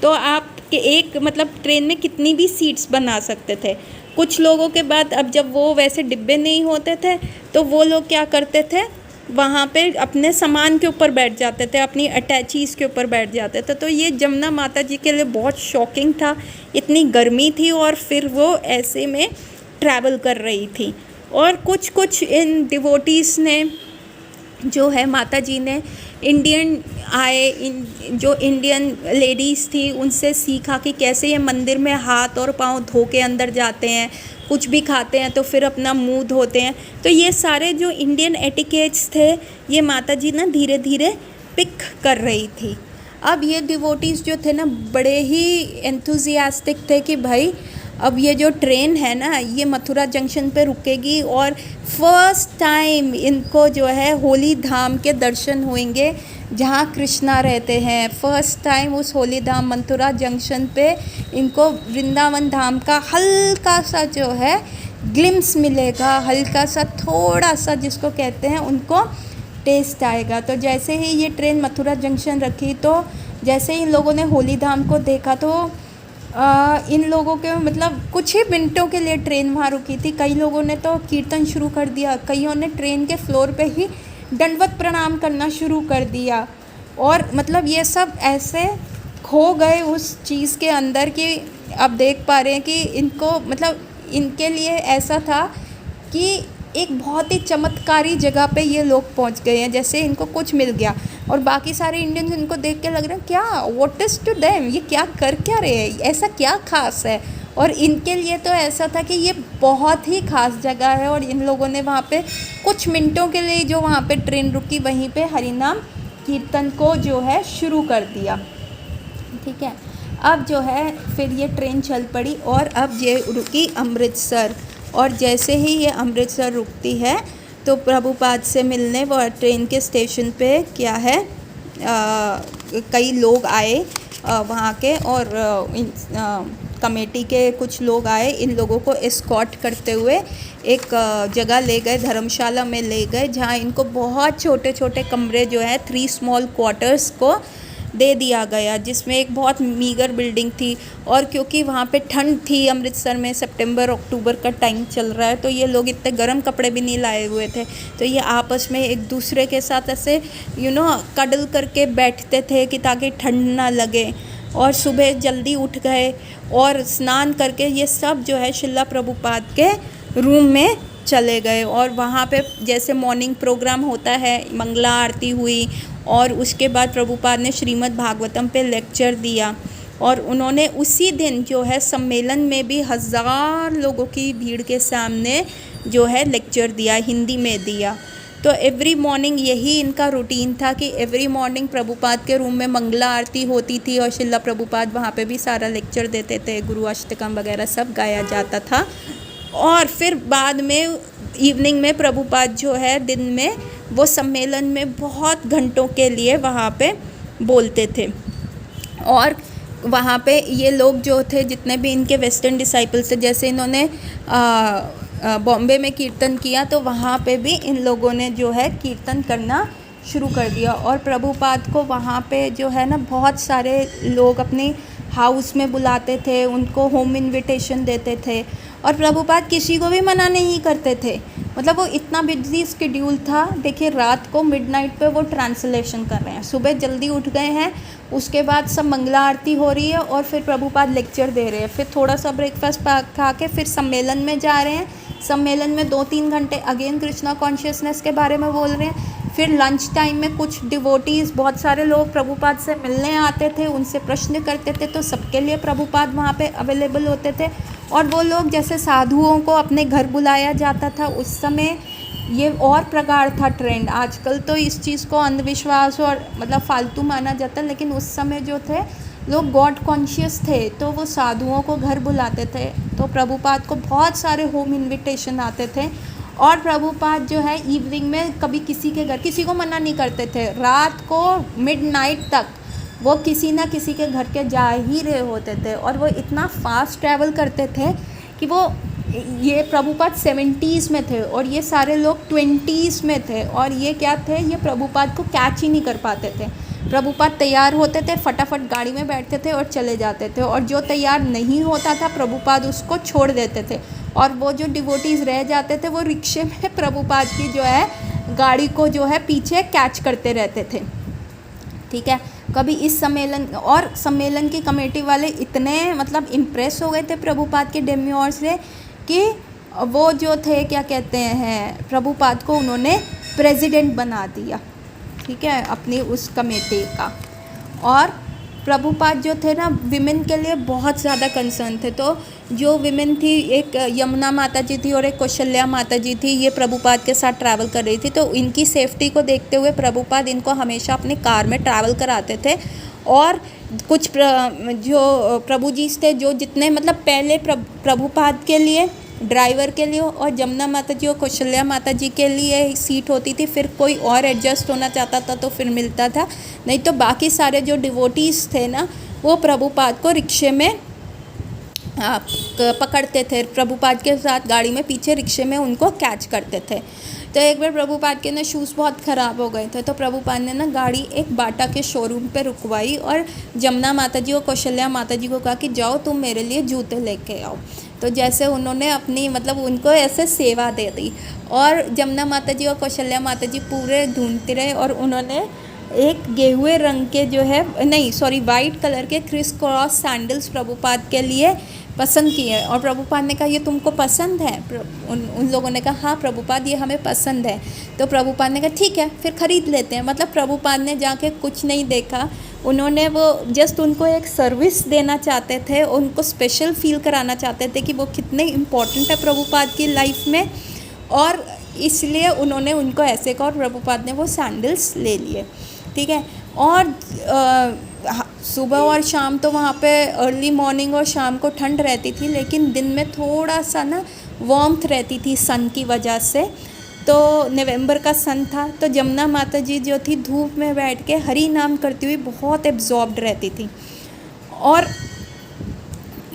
[SPEAKER 1] तो आप एक मतलब ट्रेन में कितनी भी सीट्स बना सकते थे। कुछ लोगों के बाद अब जब वो वैसे डिब्बे नहीं होते थे तो वो लोग क्या करते थे, वहाँ पे अपने सामान के ऊपर बैठ जाते थे, अपनी अटैचीज़ के ऊपर बैठ जाते थे। तो ये जमुना माता जी के लिए बहुत शॉकिंग था, इतनी गर्मी थी और फिर वो ऐसे में ट्रैवल कर रही थी। और कुछ इन डिवोटीज़ ने जो है माता जी ने जो इंडियन लेडीज़ थी उनसे सीखा कि कैसे ये मंदिर में हाथ और पाँव धो के अंदर जाते हैं, कुछ भी खाते हैं तो फिर अपना मुंह धोते हैं। तो ये सारे जो इंडियन एटिकेट्स थे ये माता जी ना धीरे धीरे पिक कर रही थी। अब ये डिवोटीज़ जो थे ना बड़े ही एंथुजियास्टिक थे कि भाई अब ये जो ट्रेन है ना ये मथुरा जंक्शन पे रुकेगी और फर्स्ट टाइम इनको जो है होली धाम के दर्शन होंगे जहाँ कृष्णा रहते हैं। फर्स्ट टाइम उस होली धाम मथुरा जंक्शन पे इनको वृंदावन धाम का हल्का सा जो है ग्लिम्स मिलेगा, हल्का सा थोड़ा सा जिसको कहते हैं उनको टेस्ट आएगा। तो जैसे ही ये ट्रेन मथुरा जंक्शन रखी तो जैसे ही इन लोगों ने होली धाम को देखा तो इन लोगों के मतलब कुछ ही मिनटों के लिए ट्रेन वहाँ रुकी थी। कई लोगों ने तो कीर्तन शुरू कर दिया, कईयों ने ट्रेन के फ्लोर पे ही दंडवत प्रणाम करना शुरू कर दिया। और मतलब ये सब ऐसे खो गए उस चीज़ के अंदर कि अब देख पा रहे हैं कि इनको मतलब इनके लिए ऐसा था कि एक बहुत ही चमत्कारी जगह पे ये लोग पहुंच गए हैं, जैसे इनको कुछ मिल गया। और बाकी सारे इंडियंस इनको देख के लग रहे हैं क्या व्हाट इज़ टू देम, ये क्या कर क्या रहे हैं, ऐसा क्या खास है। और इनके लिए तो ऐसा था कि ये बहुत ही ख़ास जगह है। और इन लोगों ने वहाँ पे कुछ मिनटों के लिए जो वहाँ पे ट्रेन रुकी वहीं पे हरिनाम कीर्तन को जो है शुरू कर दिया। ठीक है, अब जो है फिर ये ट्रेन चल पड़ी और अब ये रुकी अमृतसर। और जैसे ही ये अमृतसर रुकती है तो प्रभुपाद से मिलने वो ट्रेन के स्टेशन पे क्या है कई लोग आए वहाँ के और कमेटी के कुछ लोग आए, इन लोगों को एस्कॉर्ट करते हुए एक जगह ले गए, धर्मशाला में ले गए जहाँ इनको बहुत छोटे छोटे कमरे जो है 3 स्मॉल क्वार्टर्स को दे दिया गया, जिसमें एक बहुत मीगर बिल्डिंग थी। और क्योंकि वहाँ पे ठंड थी अमृतसर में, सितंबर अक्टूबर का टाइम चल रहा है, तो ये लोग इतने गर्म कपड़े भी नहीं लाए हुए थे, तो ये आपस में एक दूसरे के साथ ऐसे कडल करके बैठते थे कि ताकि ठंड ना लगे। और सुबह जल्दी उठ गए और स्नान करके ये सब जो है शिला प्रभुपाद के रूम में चले गए। और वहाँ पे जैसे मॉर्निंग प्रोग्राम होता है, मंगला आरती हुई और उसके बाद प्रभुपाद ने श्रीमद् भागवतम पे लेक्चर दिया। और उन्होंने उसी दिन जो है सम्मेलन में भी 1000 लोगों की भीड़ के सामने जो है लेक्चर दिया, हिंदी में दिया। तो एवरी मॉर्निंग यही इनका रूटीन था कि एवरी मॉर्निंग प्रभुपाद के रूम में मंगला आरती होती थी और शिला प्रभुपाद वहाँ पे भी सारा लेक्चर देते थे, गुरु अष्टकम वगैरह सब गाया जाता था। और फिर बाद में इवनिंग में प्रभुपाद जो है दिन में वो सम्मेलन में बहुत घंटों के लिए वहाँ पे बोलते थे। और वहाँ पे ये लोग जो थे जितने भी इनके वेस्टर्न डिसाइपल्स थे, जैसे इन्होंने बॉम्बे में कीर्तन किया तो वहाँ पे भी इन लोगों ने जो है कीर्तन करना शुरू कर दिया। और प्रभुपाद को वहाँ पे जो है ना बहुत सारे लोग अपने हाउस में बुलाते थे, उनको होम इनविटेशन देते थे। और प्रभुपाद किसी को भी मना नहीं करते थे, मतलब वो इतना बिजी स्केड्यूल था। देखिए रात को मिडनाइट पे वो ट्रांसलेशन कर रहे हैं, सुबह जल्दी उठ गए हैं, उसके बाद सब मंगला आरती हो रही है और फिर प्रभुपाद लेक्चर दे रहे हैं, फिर थोड़ा सा ब्रेकफास्ट खा के फिर सम्मेलन में जा रहे हैं। सम्मेलन में 2-3 घंटे अगेन कृष्णा कॉन्शियसनेस के बारे में बोल रहे हैं। फिर लंच टाइम में कुछ डिवोटीज़, बहुत सारे लोग प्रभुपाद से मिलने आते थे, उनसे प्रश्न करते थे, तो सबके लिए प्रभुपाद वहाँ पे अवेलेबल होते थे। और वो लोग जैसे साधुओं को अपने घर बुलाया जाता था, उस समय ये और प्रगाढ़ था ट्रेंड। आजकल तो इस चीज़ को अंधविश्वास और मतलब फालतू माना जाता है, लेकिन उस समय जो थे लोग गॉड कॉन्शियस थे, तो वो साधुओं को घर बुलाते थे। तो प्रभुपाद को बहुत सारे होम इनविटेशन आते थे और प्रभुपाद जो है इवनिंग में कभी किसी के घर, किसी को मना नहीं करते थे, रात को मिडनाइट तक वो किसी ना किसी के घर के जा ही रहे होते थे। और वो इतना फास्ट ट्रैवल करते थे कि वो ये प्रभुपाद 70s में थे और ये सारे लोग 20s में थे। और ये क्या थे, ये प्रभुपाद को कैच ही नहीं कर पाते थे। प्रभुपाद तैयार होते थे, फटाफट गाड़ी में बैठते थे और चले जाते थे, और जो तैयार नहीं होता था प्रभुपाद उसको छोड़ देते थे। और वो जो डिवोटीज़ रह जाते थे वो रिक्शे में प्रभुपाद की जो है गाड़ी को जो है पीछे कैच करते रहते थे। ठीक है, कभी इस सम्मेलन की कमेटी वाले इतने मतलब इम्प्रेस हो गए थे प्रभुपाद के डेम्योर से कि वो जो थे क्या कहते हैं, प्रभुपाद को उन्होंने प्रेसिडेंट बना दिया। ठीक है, अपनी उस कमेटी का। और प्रभुपाद जो थे ना विमेन के लिए बहुत ज़्यादा कंसर्न थे। तो जो विमेन थी, एक यमुना माता जी थी और एक कौशल्या माता जी थी, ये प्रभुपाद के साथ ट्रैवल कर रही थी। तो इनकी सेफ्टी को देखते हुए प्रभुपाद इनको हमेशा अपनी कार में ट्रैवल कराते थे। और कुछ जो प्रभु जी थे, जो जितने मतलब पहले प्रभुपाद के लिए, ड्राइवर के लिए और जमुना माता जी और कौशल्या माता जी के लिए सीट होती थी। फिर कोई और एडजस्ट होना चाहता था तो फिर मिलता था, नहीं तो बाकी सारे जो डिवोटीज़ थे ना, वो प्रभुपाद को रिक्शे में पकड़ते थे, प्रभुपाद के साथ गाड़ी में पीछे रिक्शे में उनको कैच करते थे। तो एक बार प्रभुपाद के ना शूज़ बहुत ख़राब हो गए थे, तो प्रभुपाद ने ना गाड़ी एक बाटा के शोरूम पे रुकवाई और जमुना माता जी और कौशल्या माता जी को कहा कि जाओ तुम मेरे लिए जूते लेके आओ। तो जैसे उन्होंने अपनी मतलब उनको ऐसे सेवा दे दी और जमुना माता जी और कौशल्या माता जी पूरे ढूंढते रहे और उन्होंने एक गेहुए रंग के जो है वाइट कलर के क्रिस क्रॉस सैंडल्स प्रभुपाद के लिए पसंद किए। और प्रभुपाद ने कहा ये तुमको पसंद है? उन लोगों ने कहा हाँ प्रभुपाद ये हमें पसंद है। तो प्रभुपाद ने कहा ठीक है फिर ख़रीद लेते हैं। मतलब प्रभुपाद ने जाके कुछ नहीं देखा, उन्होंने वो जस्ट उनको एक सर्विस देना चाहते थे, उनको स्पेशल फील कराना चाहते थे कि वो कितने इम्पोर्टेंट है प्रभुपाद की लाइफ में, और इसलिए उन्होंने उनको ऐसे कहा और प्रभुपाद ने वो सैंडल्स ले लिए। ठीक है। और सुबह और शाम तो वहाँ पे अर्ली मॉर्निंग और शाम को ठंड रहती थी, लेकिन दिन में थोड़ा सा ना वार्मथ रहती थी सन की वजह से। तो नवंबर का सन था, तो जमुना माता जी जो थी धूप में बैठ के हरि नाम करती हुई बहुत एब्जॉर्ब्ड रहती थी। और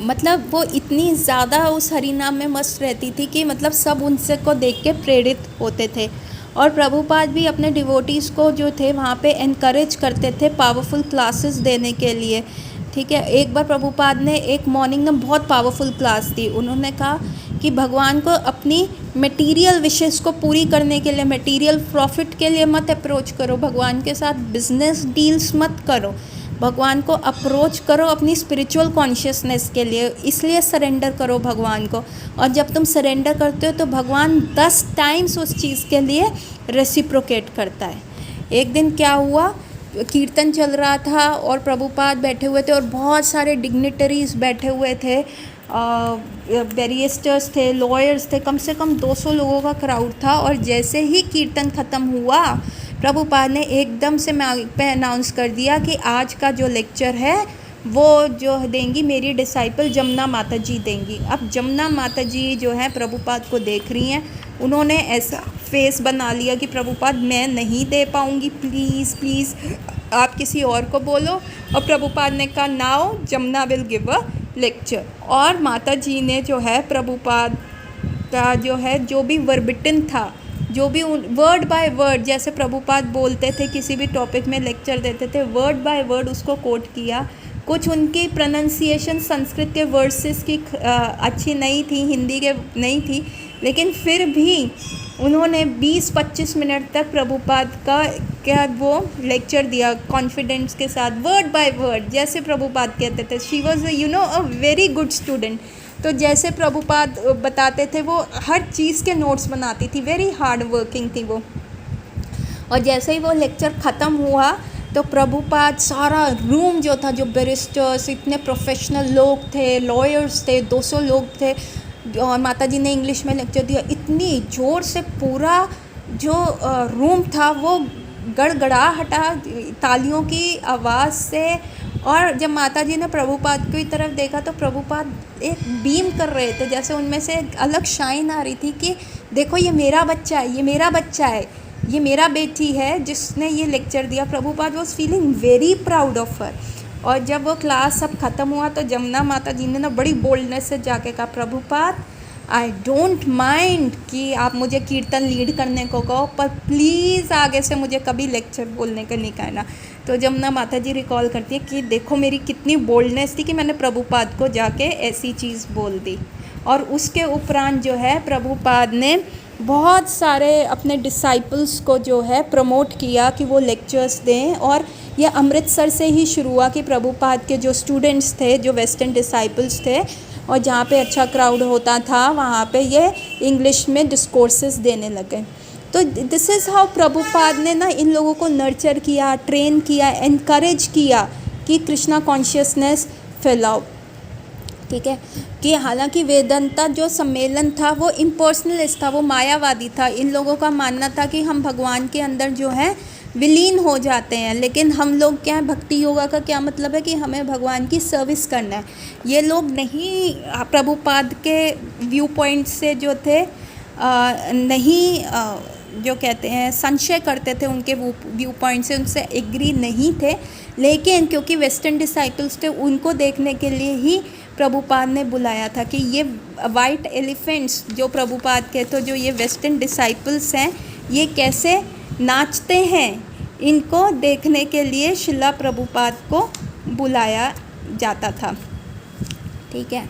[SPEAKER 1] मतलब वो इतनी ज़्यादा उस हरि नाम में मस्त रहती थी कि मतलब सब उनसे को देख के प्रेरित होते थे। और प्रभुपाद भी अपने डिवोटीज़ को जो थे वहाँ पे एनकरेज करते थे पावरफुल क्लासेस देने के लिए। ठीक है। एक बार प्रभुपाद ने एक मॉर्निंग में बहुत पावरफुल क्लास दी। उन्होंने कहा कि भगवान को अपनी मटेरियल विशेष को पूरी करने के लिए, मटेरियल प्रॉफिट के लिए मत अप्रोच करो, भगवान के साथ बिजनेस डील्स मत करो, भगवान को अप्रोच करो अपनी स्पिरिचुअल कॉन्शियसनेस के लिए, इसलिए सरेंडर करो भगवान को। और जब तुम सरेंडर करते हो तो भगवान 10 टाइम्स उस चीज़ के लिए रेसिप्रोकेट करता है। एक दिन क्या हुआ, कीर्तन चल रहा था और प्रभुपाद बैठे हुए थे और बहुत सारे डिग्निटरीज बैठे हुए थे, बैरिस्टर्स थे, लॉयर्स थे, कम से कम 200 लोगों का क्राउड था। और जैसे ही कीर्तन ख़त्म हुआ, प्रभुपाद ने एकदम से माइक पे अनाउंस कर दिया कि आज का जो लेक्चर है वो जो देंगी मेरी डिसाइपल जमुना माता जी देंगी। अब जमुना माता जी जो है प्रभुपाद को देख रही हैं, उन्होंने ऐसा फेस बना लिया कि प्रभुपाद मैं नहीं दे पाऊँगी, प्लीज़ प्लीज़ आप किसी और को बोलो। और प्रभुपाद ने कहा now Jamuna will give a lecture. और माता जी ने जो है प्रभुपाद का जो है जो भी वर्बिटन था, जो भी वर्ड बाय वर्ड जैसे प्रभुपाद बोलते थे, किसी भी टॉपिक में लेक्चर देते थे, वर्ड बाय वर्ड उसको कोट किया। कुछ उनकी प्रोनाउंसिएशन संस्कृत के वर्सेस की अच्छी नहीं थी, हिंदी के नहीं थी, लेकिन फिर भी उन्होंने 20-25 मिनट तक प्रभुपाद का वो लेक्चर दिया कॉन्फिडेंस के साथ, वर्ड बाय वर्ड जैसे प्रभुपाद कहते थे। She was a very good student. तो जैसे प्रभुपाद बताते थे वो हर चीज़ के नोट्स बनाती थी, वेरी हार्ड वर्किंग थी वो। और जैसे ही वो लेक्चर ख़त्म हुआ तो प्रभुपाद सारा रूम जो था, जो बैरिस्टर्स, इतने प्रोफेशनल लोग थे, लॉयर्स थे, 200 लोग थे, और माता जी ने इंग्लिश में लेक्चर दिया, इतनी ज़ोर से पूरा जो रूम था वो गड़गड़ाहटा तालियों की आवाज़ से। और जब माता जी ने प्रभुपाद की तरफ देखा तो प्रभुपाद एक बीम कर रहे थे, जैसे उनमें से एक अलग शाइन आ रही थी कि देखो ये मेरा बच्चा है, ये मेरा बच्चा है, ये मेरा बेटी है जिसने ये लेक्चर दिया। Prabhupada was feeling very proud of her. और जब वो क्लास सब ख़त्म हुआ तो जमुना माता जी ने ना बड़ी बोल्डनेस से जाके कहा प्रभुपाद आई डोंट माइंड कि आप मुझे कीर्तन लीड करने को कहो, पर प्लीज़ आगे से मुझे कभी लेक्चर बोलने का नहीं कहना। तो जमुना माता जी रिकॉल करती है कि देखो मेरी कितनी बोल्डनेस थी कि मैंने प्रभुपाद को जाके ऐसी चीज़ बोल दी। और उसके उपरांत जो है प्रभुपाद ने बहुत सारे अपने डिसाइपल्स को जो है प्रमोट किया कि वो लेक्चर्स दें। और यह अमृतसर से ही शुरू हुआ कि प्रभुपाद के जो स्टूडेंट्स थे, जो वेस्टर्न डिसाइपल्स थे, और जहाँ पे अच्छा क्राउड होता था वहाँ पे ये इंग्लिश में डिस्कोर्सेस देने लगे। तो दिस इज़ हाउ प्रभुपाद ने ना इन लोगों को नर्चर किया, ट्रेन किया, एनकरेज किया कि कृष्णा कॉन्शियसनेस फैलाओ। ठीक है, कि हालांकि वेदांता जो सम्मेलन था वो इम्पर्सनलिस्ट था, वो मायावादी था। इन लोगों का मानना था कि हम भगवान के अंदर जो है विलीन हो जाते हैं, लेकिन हम लोग क्या है, भक्ति योगा का क्या मतलब है कि हमें भगवान की सर्विस करना है। ये लोग नहीं प्रभुपाद के व्यू पॉइंट से जो थे नहीं जो कहते हैं संशय करते थे, उनके व्यू पॉइंट से उनसे एग्री नहीं थे, लेकिन क्योंकि वेस्टर्न डिसाइपल्स थे उनको देखने के लिए ही प्रभुपाद ने बुलाया था कि ये वाइट एलिफेंट्स जो प्रभुपाद के, तो जो ये वेस्टर्न डिसाइपल्स हैं ये कैसे नाचते हैं, इनको देखने के लिए शिला प्रभुपाद को बुलाया जाता था। ठीक है,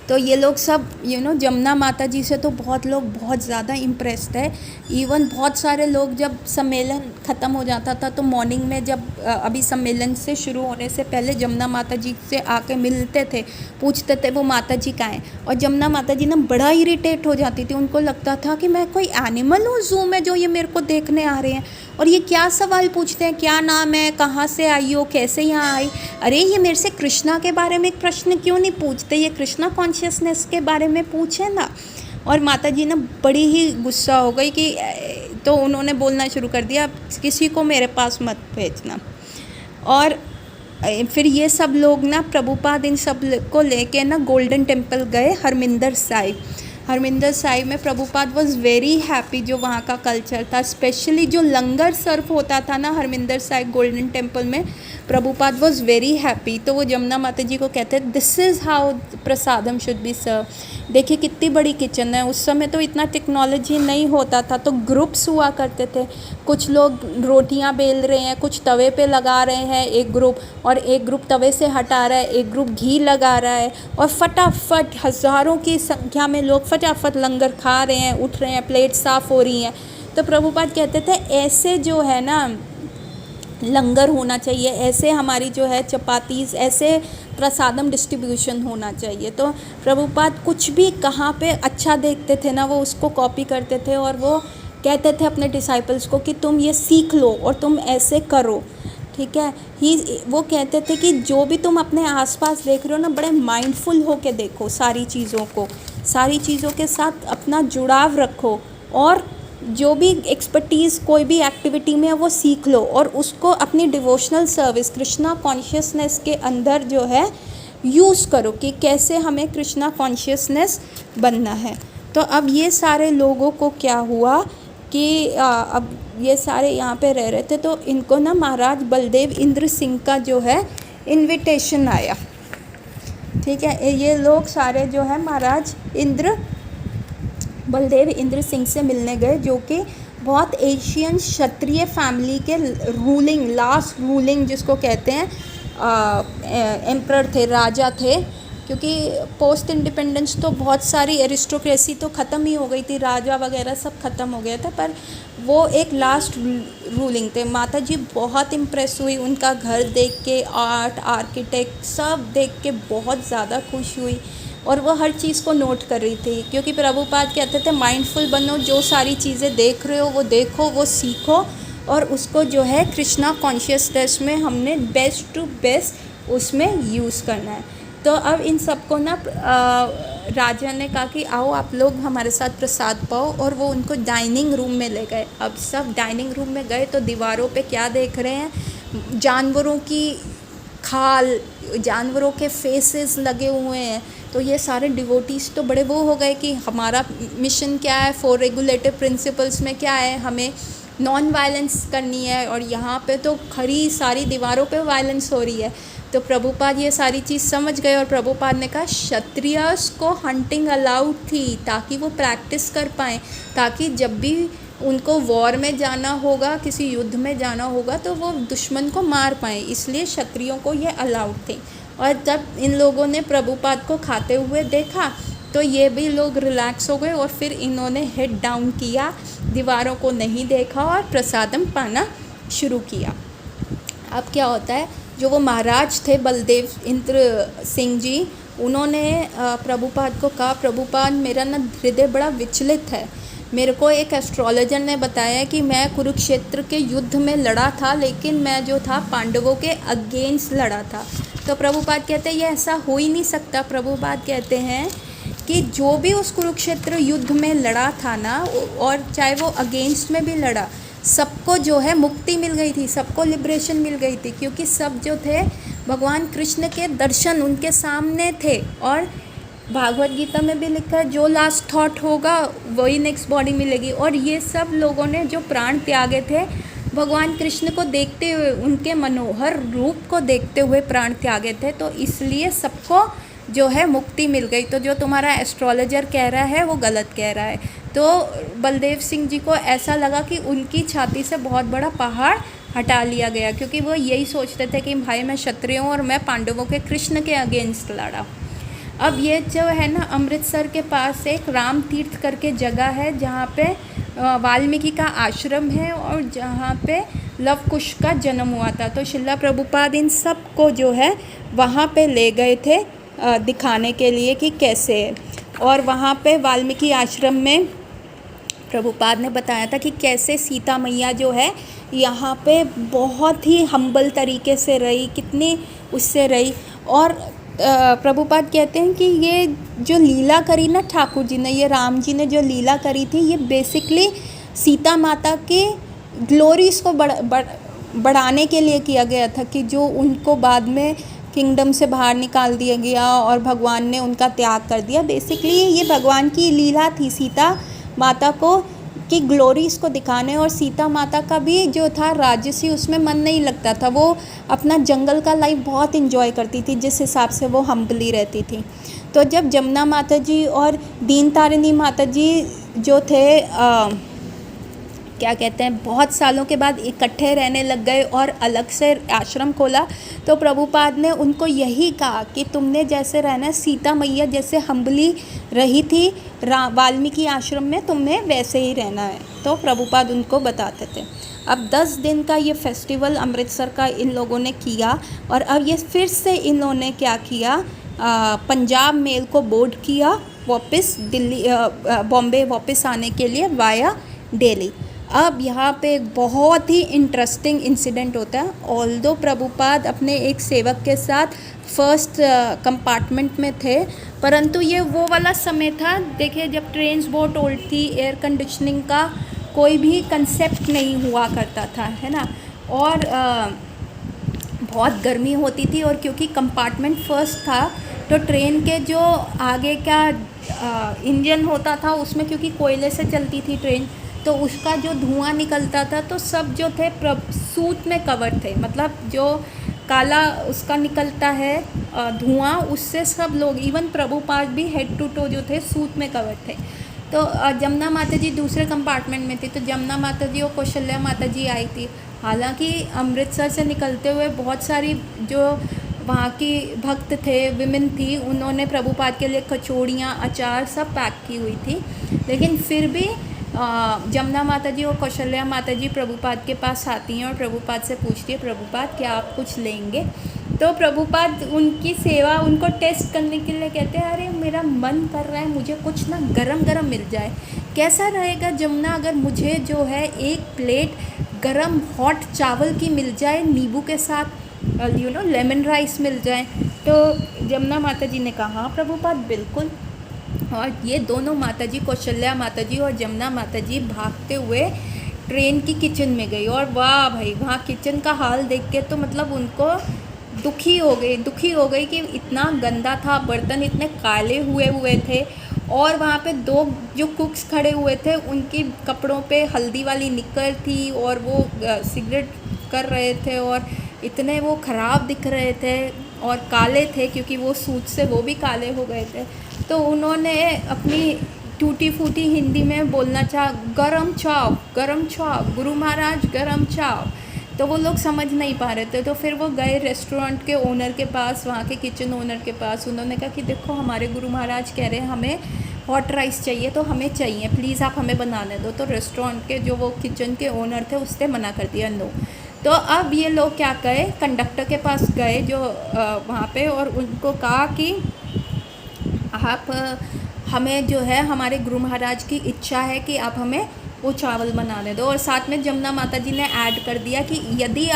[SPEAKER 1] तो ये लोग सब जमुना माता जी से तो बहुत लोग बहुत ज़्यादा इम्प्रेस्ड है। इवन बहुत सारे लोग जब सम्मेलन ख़त्म हो जाता था तो मॉर्निंग में जब अभी सम्मेलन से शुरू होने से पहले जमुना माता जी से आके मिलते थे, पूछते थे वो माता जी कहाँ हैं, और जमुना माता जी ना बड़ा इरिटेट हो जाती थी। उनको लगता था कि मैं कोई एनिमल हूँ ज़ू में जो ये मेरे को देखने आ रहे हैं, और ये क्या सवाल पूछते हैं, क्या नाम है, कहाँ से आई हो, कैसे यहाँ आई। अरे ये मेरे से कृष्णा के बारे में एक प्रश्न क्यों नहीं पूछते, ये कृष्णा कॉन्शियसनेस के बारे में पूछे ना। और माता जी ना बड़ी ही गुस्सा हो गई कि तो उन्होंने बोलना शुरू कर दिया, किसी को मेरे पास मत भेजना। और फिर ये सब लोग ना प्रभुपाद इन सब को लेके ना गोल्डन टेम्पल गए, हरमिंदर साहिब में प्रभुपाद वॉज वेरी हैप्पी। जो वहाँ का कल्चर था, स्पेशली जो लंगर सर्व होता था ना हरमिंदर साहिब गोल्डन टेम्पल में, प्रभुपाद वॉज वेरी हैप्पी। तो वो जमुना माता जी को कहते हैं this is how prasadam should be serve. देखिए कितनी बड़ी किचन है। उस समय तो इतना टेक्नोलॉजी नहीं होता था, तो ग्रुप्स हुआ करते थे। कुछ लोग रोटियां बेल रहे हैं, कुछ तवे पे लगा रहे हैं एक ग्रुप, और एक ग्रुप तवे से हटा रहा है, एक ग्रुप घी लगा रहा है, और फटाफट हज़ारों की संख्या में लोग फटाफट लंगर खा रहे हैं, उठ रहे हैं, प्लेट साफ़ हो रही हैं। तो प्रभुपाद कहते थे ऐसे जो है ना लंगर होना चाहिए, ऐसे हमारी जो है चपातीज़, ऐसे प्रसादम डिस्ट्रीब्यूशन होना चाहिए। तो प्रभुपाद कुछ भी कहाँ पे अच्छा देखते थे ना वो उसको कॉपी करते थे, और वो कहते थे अपने डिसाइपल्स को कि तुम ये सीख लो और तुम ऐसे करो। ठीक है, वो कहते थे कि जो भी तुम अपने आसपास देख रहे हो ना, बड़े माइंडफुल हो के देखो सारी चीज़ों के साथ अपना जुड़ाव रखो, और जो भी एक्सपर्टीज़ कोई भी एक्टिविटी में है वो सीख लो, और उसको अपनी डिवोशनल सर्विस कृष्णा कॉन्शियसनेस के अंदर जो है यूज़ करो कि कैसे हमें कृष्णा कॉन्शियसनेस बनना है। तो अब ये सारे लोगों को क्या हुआ कि अब ये सारे यहाँ पे रह रहे थे, तो इनको ना महाराज बलदेव इंद्र सिंह का जो है इनविटेशन आया। ठीक है, ये लोग सारे जो है महाराज बलदेव इंद्र सिंह से मिलने गए, जो कि बहुत एशियन क्षत्रिय फैमिली के लास्ट रूलिंग जिसको कहते हैं एम्परर थे, राजा थे। क्योंकि पोस्ट इंडिपेंडेंस तो बहुत सारी एरिस्टोक्रेसी तो ख़त्म ही हो गई थी, राजा वगैरह सब ख़त्म हो गया था, पर वो एक लास्ट रूलिंग थे। माता जी बहुत इम्प्रेस हुई, उनका घर देख के, आर्ट, आर्किटेक्ट सब देख के बहुत ज़्यादा खुश हुई, और वो हर चीज़ को नोट कर रही थी। क्योंकि प्रभुपाद कहते थे माइंडफुल बनो, जो सारी चीज़ें देख रहे हो वो देखो, वो सीखो, और उसको जो है कृष्णा कॉन्शियसनेस में हमने बेस्ट टू बेस्ट उसमें यूज़ करना है। तो अब इन सबको ना राजा ने कहा कि आओ आप लोग हमारे साथ प्रसाद पाओ, और वो उनको डाइनिंग रूम में ले गए। अब सब डाइनिंग रूम में गए तो दीवारों पे क्या देख रहे हैं, जानवरों की खाल, जानवरों के फेसेस लगे हुए हैं। तो ये सारे डिवोटीज़ तो बड़े वो हो गए कि हमारा मिशन क्या है, 4 रेगुलेटिव प्रिंसिपल्स में क्या है, हमें नॉन वायलेंस करनी है, और यहाँ पे तो खरी सारी दीवारों पे वायलेंस हो रही है। तो प्रभुपाद ये सारी चीज़ समझ गए, और प्रभुपाद ने कहा क्षत्रियस को हंटिंग अलाउड थी ताकि वो प्रैक्टिस कर पाएँ, ताकि जब भी उनको वॉर में जाना होगा, किसी युद्ध में जाना होगा, तो वो दुश्मन को मार पाएँ, इसलिए क्षत्रियों को ये अलाउड थी। और जब इन लोगों ने प्रभुपाद को खाते हुए देखा तो ये भी लोग रिलैक्स हो गए, और फिर इन्होंने हेड डाउन किया, दीवारों को नहीं देखा, और प्रसादम पाना शुरू किया। अब क्या होता है, जो वो महाराज थे बलदेव इंद्र सिंह जी, उन्होंने प्रभुपाद को कहा, प्रभुपाद मेरा ना हृदय बड़ा विचलित है, मेरे को एक एस्ट्रोलॉजर ने बताया कि मैं कुरुक्षेत्र के युद्ध में लड़ा था, लेकिन मैं जो था पांडवों के अगेंस्ट लड़ा था। तो प्रभुपाद कहते हैं ये ऐसा हो ही नहीं सकता। प्रभुपाद कहते हैं कि जो भी उस कुरुक्षेत्र युद्ध में लड़ा था ना, और चाहे वो अगेंस्ट में भी लड़ा, सबको जो है मुक्ति मिल गई थी, सबको लिबरेशन मिल गई थी, क्योंकि सब जो थे भगवान कृष्ण के दर्शन उनके सामने थे। और भागवत गीता में भी लिखा है जो लास्ट थॉट होगा वही नेक्स्ट बॉडी मिलेगी। और ये सब लोगों ने जो प्राण त्यागे थे भगवान कृष्ण को देखते हुए, उनके मनोहर रूप को देखते हुए प्राण त्यागे थे, तो इसलिए सबको जो है मुक्ति मिल गई। तो जो तुम्हारा एस्ट्रोलॉजर कह रहा है वो गलत कह रहा है। तो बलदेव सिंह जी को ऐसा लगा कि उनकी छाती से बहुत बड़ा पहाड़ हटा लिया गया, क्योंकि वो यही सोचते थे कि भाई मैं क्षत्रिय हूँ और मैं पांडवों के कृष्ण के अगेंस्ट लड़ा। अब ये जो है ना, अमृतसर के पास एक राम तीर्थ करके जगह है जहाँ पे वाल्मीकि का आश्रम है और जहाँ पे लव कुश का जन्म हुआ था। तो शिला प्रभुपाद इन सब को जो है वहाँ पे ले गए थे दिखाने के लिए कि कैसे है। और वहाँ पे वाल्मीकि आश्रम में प्रभुपाद ने बताया था कि कैसे सीता मैया जो है यहाँ पे बहुत ही हम्बल तरीके से रही, कितनी उससे रही। और प्रभुपाद कहते हैं कि ये जो लीला करी ना ठाकुर जी ने, ये राम जी ने जो लीला करी थी, ये बेसिकली सीता माता के ग्लोरीज को बढ़ाने के लिए किया गया था, कि जो उनको बाद में किंगडम से बाहर निकाल दिया गया और भगवान ने उनका त्याग कर दिया। बेसिकली ये भगवान की लीला थी सीता माता को की ग्लोरीज को दिखाने। और सीता माता का भी जो था राजसी, उसमें मन नहीं लगता था, वो अपना जंगल का लाइफ बहुत इन्जॉय करती थी, जिस हिसाब से वो हम्बली रहती थी। तो जब जमुना माता जी और दीन तारिणी माता जी जो थे क्या कहते हैं, बहुत सालों के बाद इकट्ठे रहने लग गए और अलग से आश्रम खोला, तो प्रभुपाद ने उनको यही कहा कि तुमने जैसे रहना है, सीता मैया जैसे हम्बली रही थी वाल्मीकि आश्रम में, तुम्हें वैसे ही रहना है। तो प्रभुपाद उनको बताते थे। अब 10 दिन का ये फेस्टिवल अमृतसर का इन लोगों ने किया, और अब ये फिर से इन्होंने क्या किया, पंजाब मेल को बोर्ड किया वापस दिल्ली बॉम्बे वापस आने के लिए वाया दिल्ली। अब यहाँ पे एक बहुत ही इंटरेस्टिंग इंसिडेंट होता है। ऑल्दो प्रभुपाद अपने एक सेवक के साथ फर्स्ट कंपार्टमेंट में थे, परंतु ये वो वाला समय था, देखिए जब ट्रेन्स बहुत ओल्ड थी, एयर कंडीशनिंग का कोई भी कंसेप्ट नहीं हुआ करता था, है ना। और बहुत गर्मी होती थी, और क्योंकि कंपार्टमेंट फर्स्ट था तो ट्रेन के जो आगे का इंजन होता था उसमें, क्योंकि कोयले से चलती थी ट्रेन, तो उसका जो धुआं निकलता था, तो सब जो थे सूत में कवर थे, मतलब जो काला उसका निकलता है धुआं, उससे सब लोग, इवन प्रभुपाद भी हेड टू टो जो थे सूत में कवर थे। तो जमुना माता जी दूसरे कंपार्टमेंट में थी, तो जमुना माता जी और कौशल्या माता जी आई थी। हालांकि अमृतसर से निकलते हुए बहुत सारी जो वहाँ की भक्त थे, विमेन थी, उन्होंने प्रभुपाद के लिए कचौड़ियाँ, अचार सब पैक की हुई थी, लेकिन फिर भी जमुना माता जी और कौशल्या माता जी प्रभुपाद के पास आती हैं और प्रभुपाद से पूछती है, प्रभुपाद क्या आप कुछ लेंगे? तो प्रभुपाद उनकी सेवा, उनको टेस्ट करने के लिए कहते हैं, अरे मेरा मन कर रहा है मुझे कुछ ना गरम गरम मिल जाए, कैसा रहेगा जमुना अगर मुझे जो है एक प्लेट गरम हॉट चावल की मिल जाए, नींबू के साथ लेमन राइस मिल जाए। तो जमुना माता जी ने कहा हाँ प्रभुपाद बिल्कुल। और ये दोनों माताजी, कौशल्या माताजी और जमुना माताजी, भागते हुए ट्रेन की किचन में गई। और वाह भाई, वहाँ किचन का हाल देख के तो मतलब उनको दुखी हो गई कि इतना गंदा था, बर्तन इतने काले हुए थे, और वहाँ पे 2 जो कुक्स खड़े हुए थे उनके कपड़ों पे हल्दी वाली निक्कर थी, और वो सिगरेट कर रहे थे, और इतने वो ख़राब दिख रहे थे और काले थे, क्योंकि वो सूट से वो भी काले हो गए थे। तो उन्होंने अपनी टूटी फूटी हिंदी में बोलना चाहा, गरम चाव गुरु महाराज गरम चाव। तो वो लोग समझ नहीं पा रहे थे, तो फिर वो गए रेस्टोरेंट के ओनर के पास, वहाँ के किचन ओनर के पास। उन्होंने कहा कि देखो हमारे गुरु महाराज कह रहे हैं हमें हॉट राइस चाहिए, तो हमें चाहिए, प्लीज़ आप हमें बनाने दो। तो रेस्टोरेंट के जो वो किचन के ओनर थे उसने मना कर दिया, नो। तो अब ये लोग क्या कहे, कंडक्टर के पास गए जो वहाँ पे, और उनको कहा कि आप हमें जो है हमारे गुरु महाराज की इच्छा है कि आप हमें वो चावल बनाने दो। और साथ में जमुना माता जी ने ऐड कर दिया कि यदि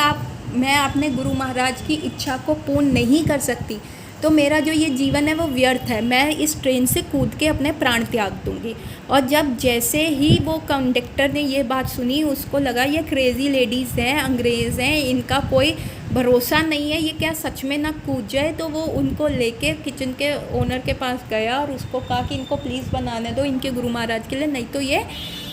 [SPEAKER 1] मैं अपने गुरु महाराज की इच्छा को पूर्ण नहीं कर सकती तो मेरा जो ये जीवन है वो व्यर्थ है, मैं इस ट्रेन से कूद के अपने प्राण त्याग दूंगी। और जब जैसे ही वो कंडक्टर ने ये बात सुनी, उसको लगा ये क्रेज़ी लेडीज़ हैं, अंग्रेज़ हैं, इनका कोई भरोसा नहीं है, ये क्या सच में ना कूद जाए। तो वो उनको लेके किचन के ओनर के पास गया और उसको कहा कि इनको प्लीज़ बनाने दो इनके गुरु महाराज के लिए, नहीं तो ये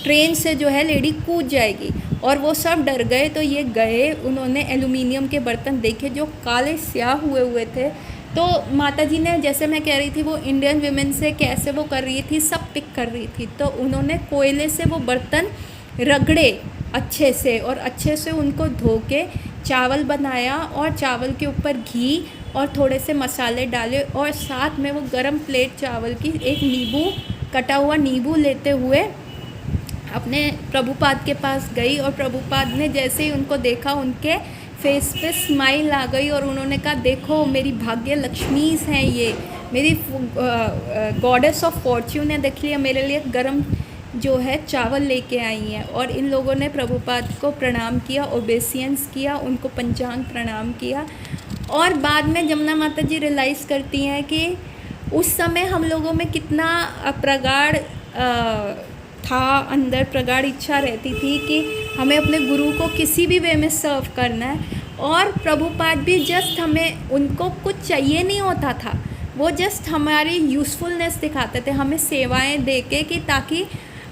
[SPEAKER 1] ट्रेन से जो है लेडी कूद जाएगी। और वो सब डर गए। तो ये गए, उन्होंने एल्युमिनियम के बर्तन देखे जो काले स्याह हुए थे। तो माता जी ने, जैसे मैं कह रही थी, वो इंडियन वीमेन से कैसे वो कर रही थी, सब पिक कर रही थी। तो उन्होंने कोयले से वो बर्तन रगड़े अच्छे से और अच्छे से उनको धो के चावल बनाया और चावल के ऊपर घी और थोड़े से मसाले डाले और साथ में वो गरम प्लेट चावल की एक नींबू, कटा हुआ नींबू लेते हुए अपने प्रभुपाद के पास गई। और प्रभुपाद ने जैसे ही उनको देखा, उनके फेस पे स्माइल आ गई और उन्होंने कहा, देखो मेरी भाग्य लक्ष्मीज़ हैं, ये मेरी गॉडेस ऑफ फॉर्च्यून है, देख लिया मेरे लिए गरम जो है चावल लेके आई हैं। और इन लोगों ने प्रभुपाद को प्रणाम किया, ओबेसियंस किया, उनको पंचांग प्रणाम किया। और बाद में जमुना माता जी रियलाइज़ करती हैं कि उस समय हम लोगों में कितना प्रगाढ़ था, अंदर प्रगाढ़ इच्छा रहती थी कि हमें अपने गुरु को किसी भी वे में सर्व करना है। और प्रभुपाद भी जस्ट हमें, उनको कुछ चाहिए नहीं होता था, वो जस्ट हमारी यूज़फुलनेस दिखाते थे, हमें सेवाएं दे के, कि ताकि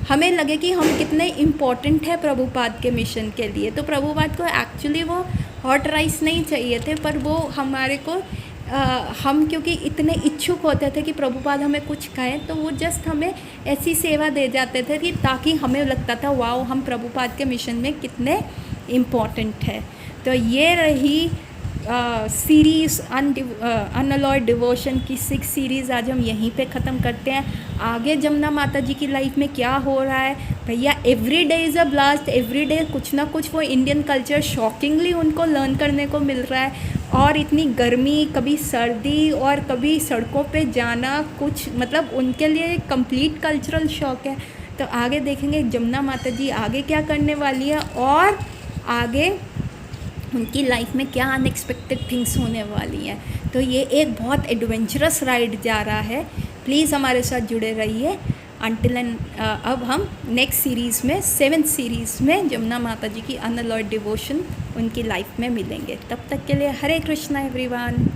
[SPEAKER 1] हमें लगे कि हम कितने इम्पोर्टेंट है प्रभुपाद के मिशन के लिए। तो प्रभुपाद को एक्चुअली वो हॉट राइस नहीं चाहिए थे, पर वो हमारे को हम क्योंकि इतने इच्छुक होते थे कि प्रभुपाद हमें कुछ कहें, तो वो जस्ट हमें ऐसी सेवा दे जाते थे कि ताकि हमें लगता था वाओ, हम प्रभुपाद के मिशन में कितने इम्पोर्टेंट है। तो ये रही सीरीज़ अनअलॉयड डिवोशन की 6 सीरीज़। आज हम यहीं पे ख़त्म करते हैं। आगे जमुना माता जी की लाइफ में क्या हो रहा है भैया, every day is a blast, every day कुछ ना कुछ वो इंडियन कल्चर शॉकिंगली उनको लर्न करने को मिल रहा है। और इतनी गर्मी, कभी सर्दी और कभी सड़कों पे जाना, कुछ मतलब उनके लिए कंप्लीट कल्चरल शॉक है। तो आगे देखेंगे जमुना माता जी आगे क्या करने वाली है और आगे उनकी लाइफ में क्या अनएक्सपेक्टेड थिंग्स होने वाली हैं। तो ये एक बहुत एडवेंचरस राइड जा रहा है। प्लीज़ हमारे साथ जुड़े रहिए। अंटिल एंड अब हम नेक्स्ट सीरीज़ में 7th सीरीज़ में जमुना माता जी की अनअलॉयड डिवोशन उनकी लाइफ में मिलेंगे। तब तक के लिए हरे कृष्णा एवरीवन।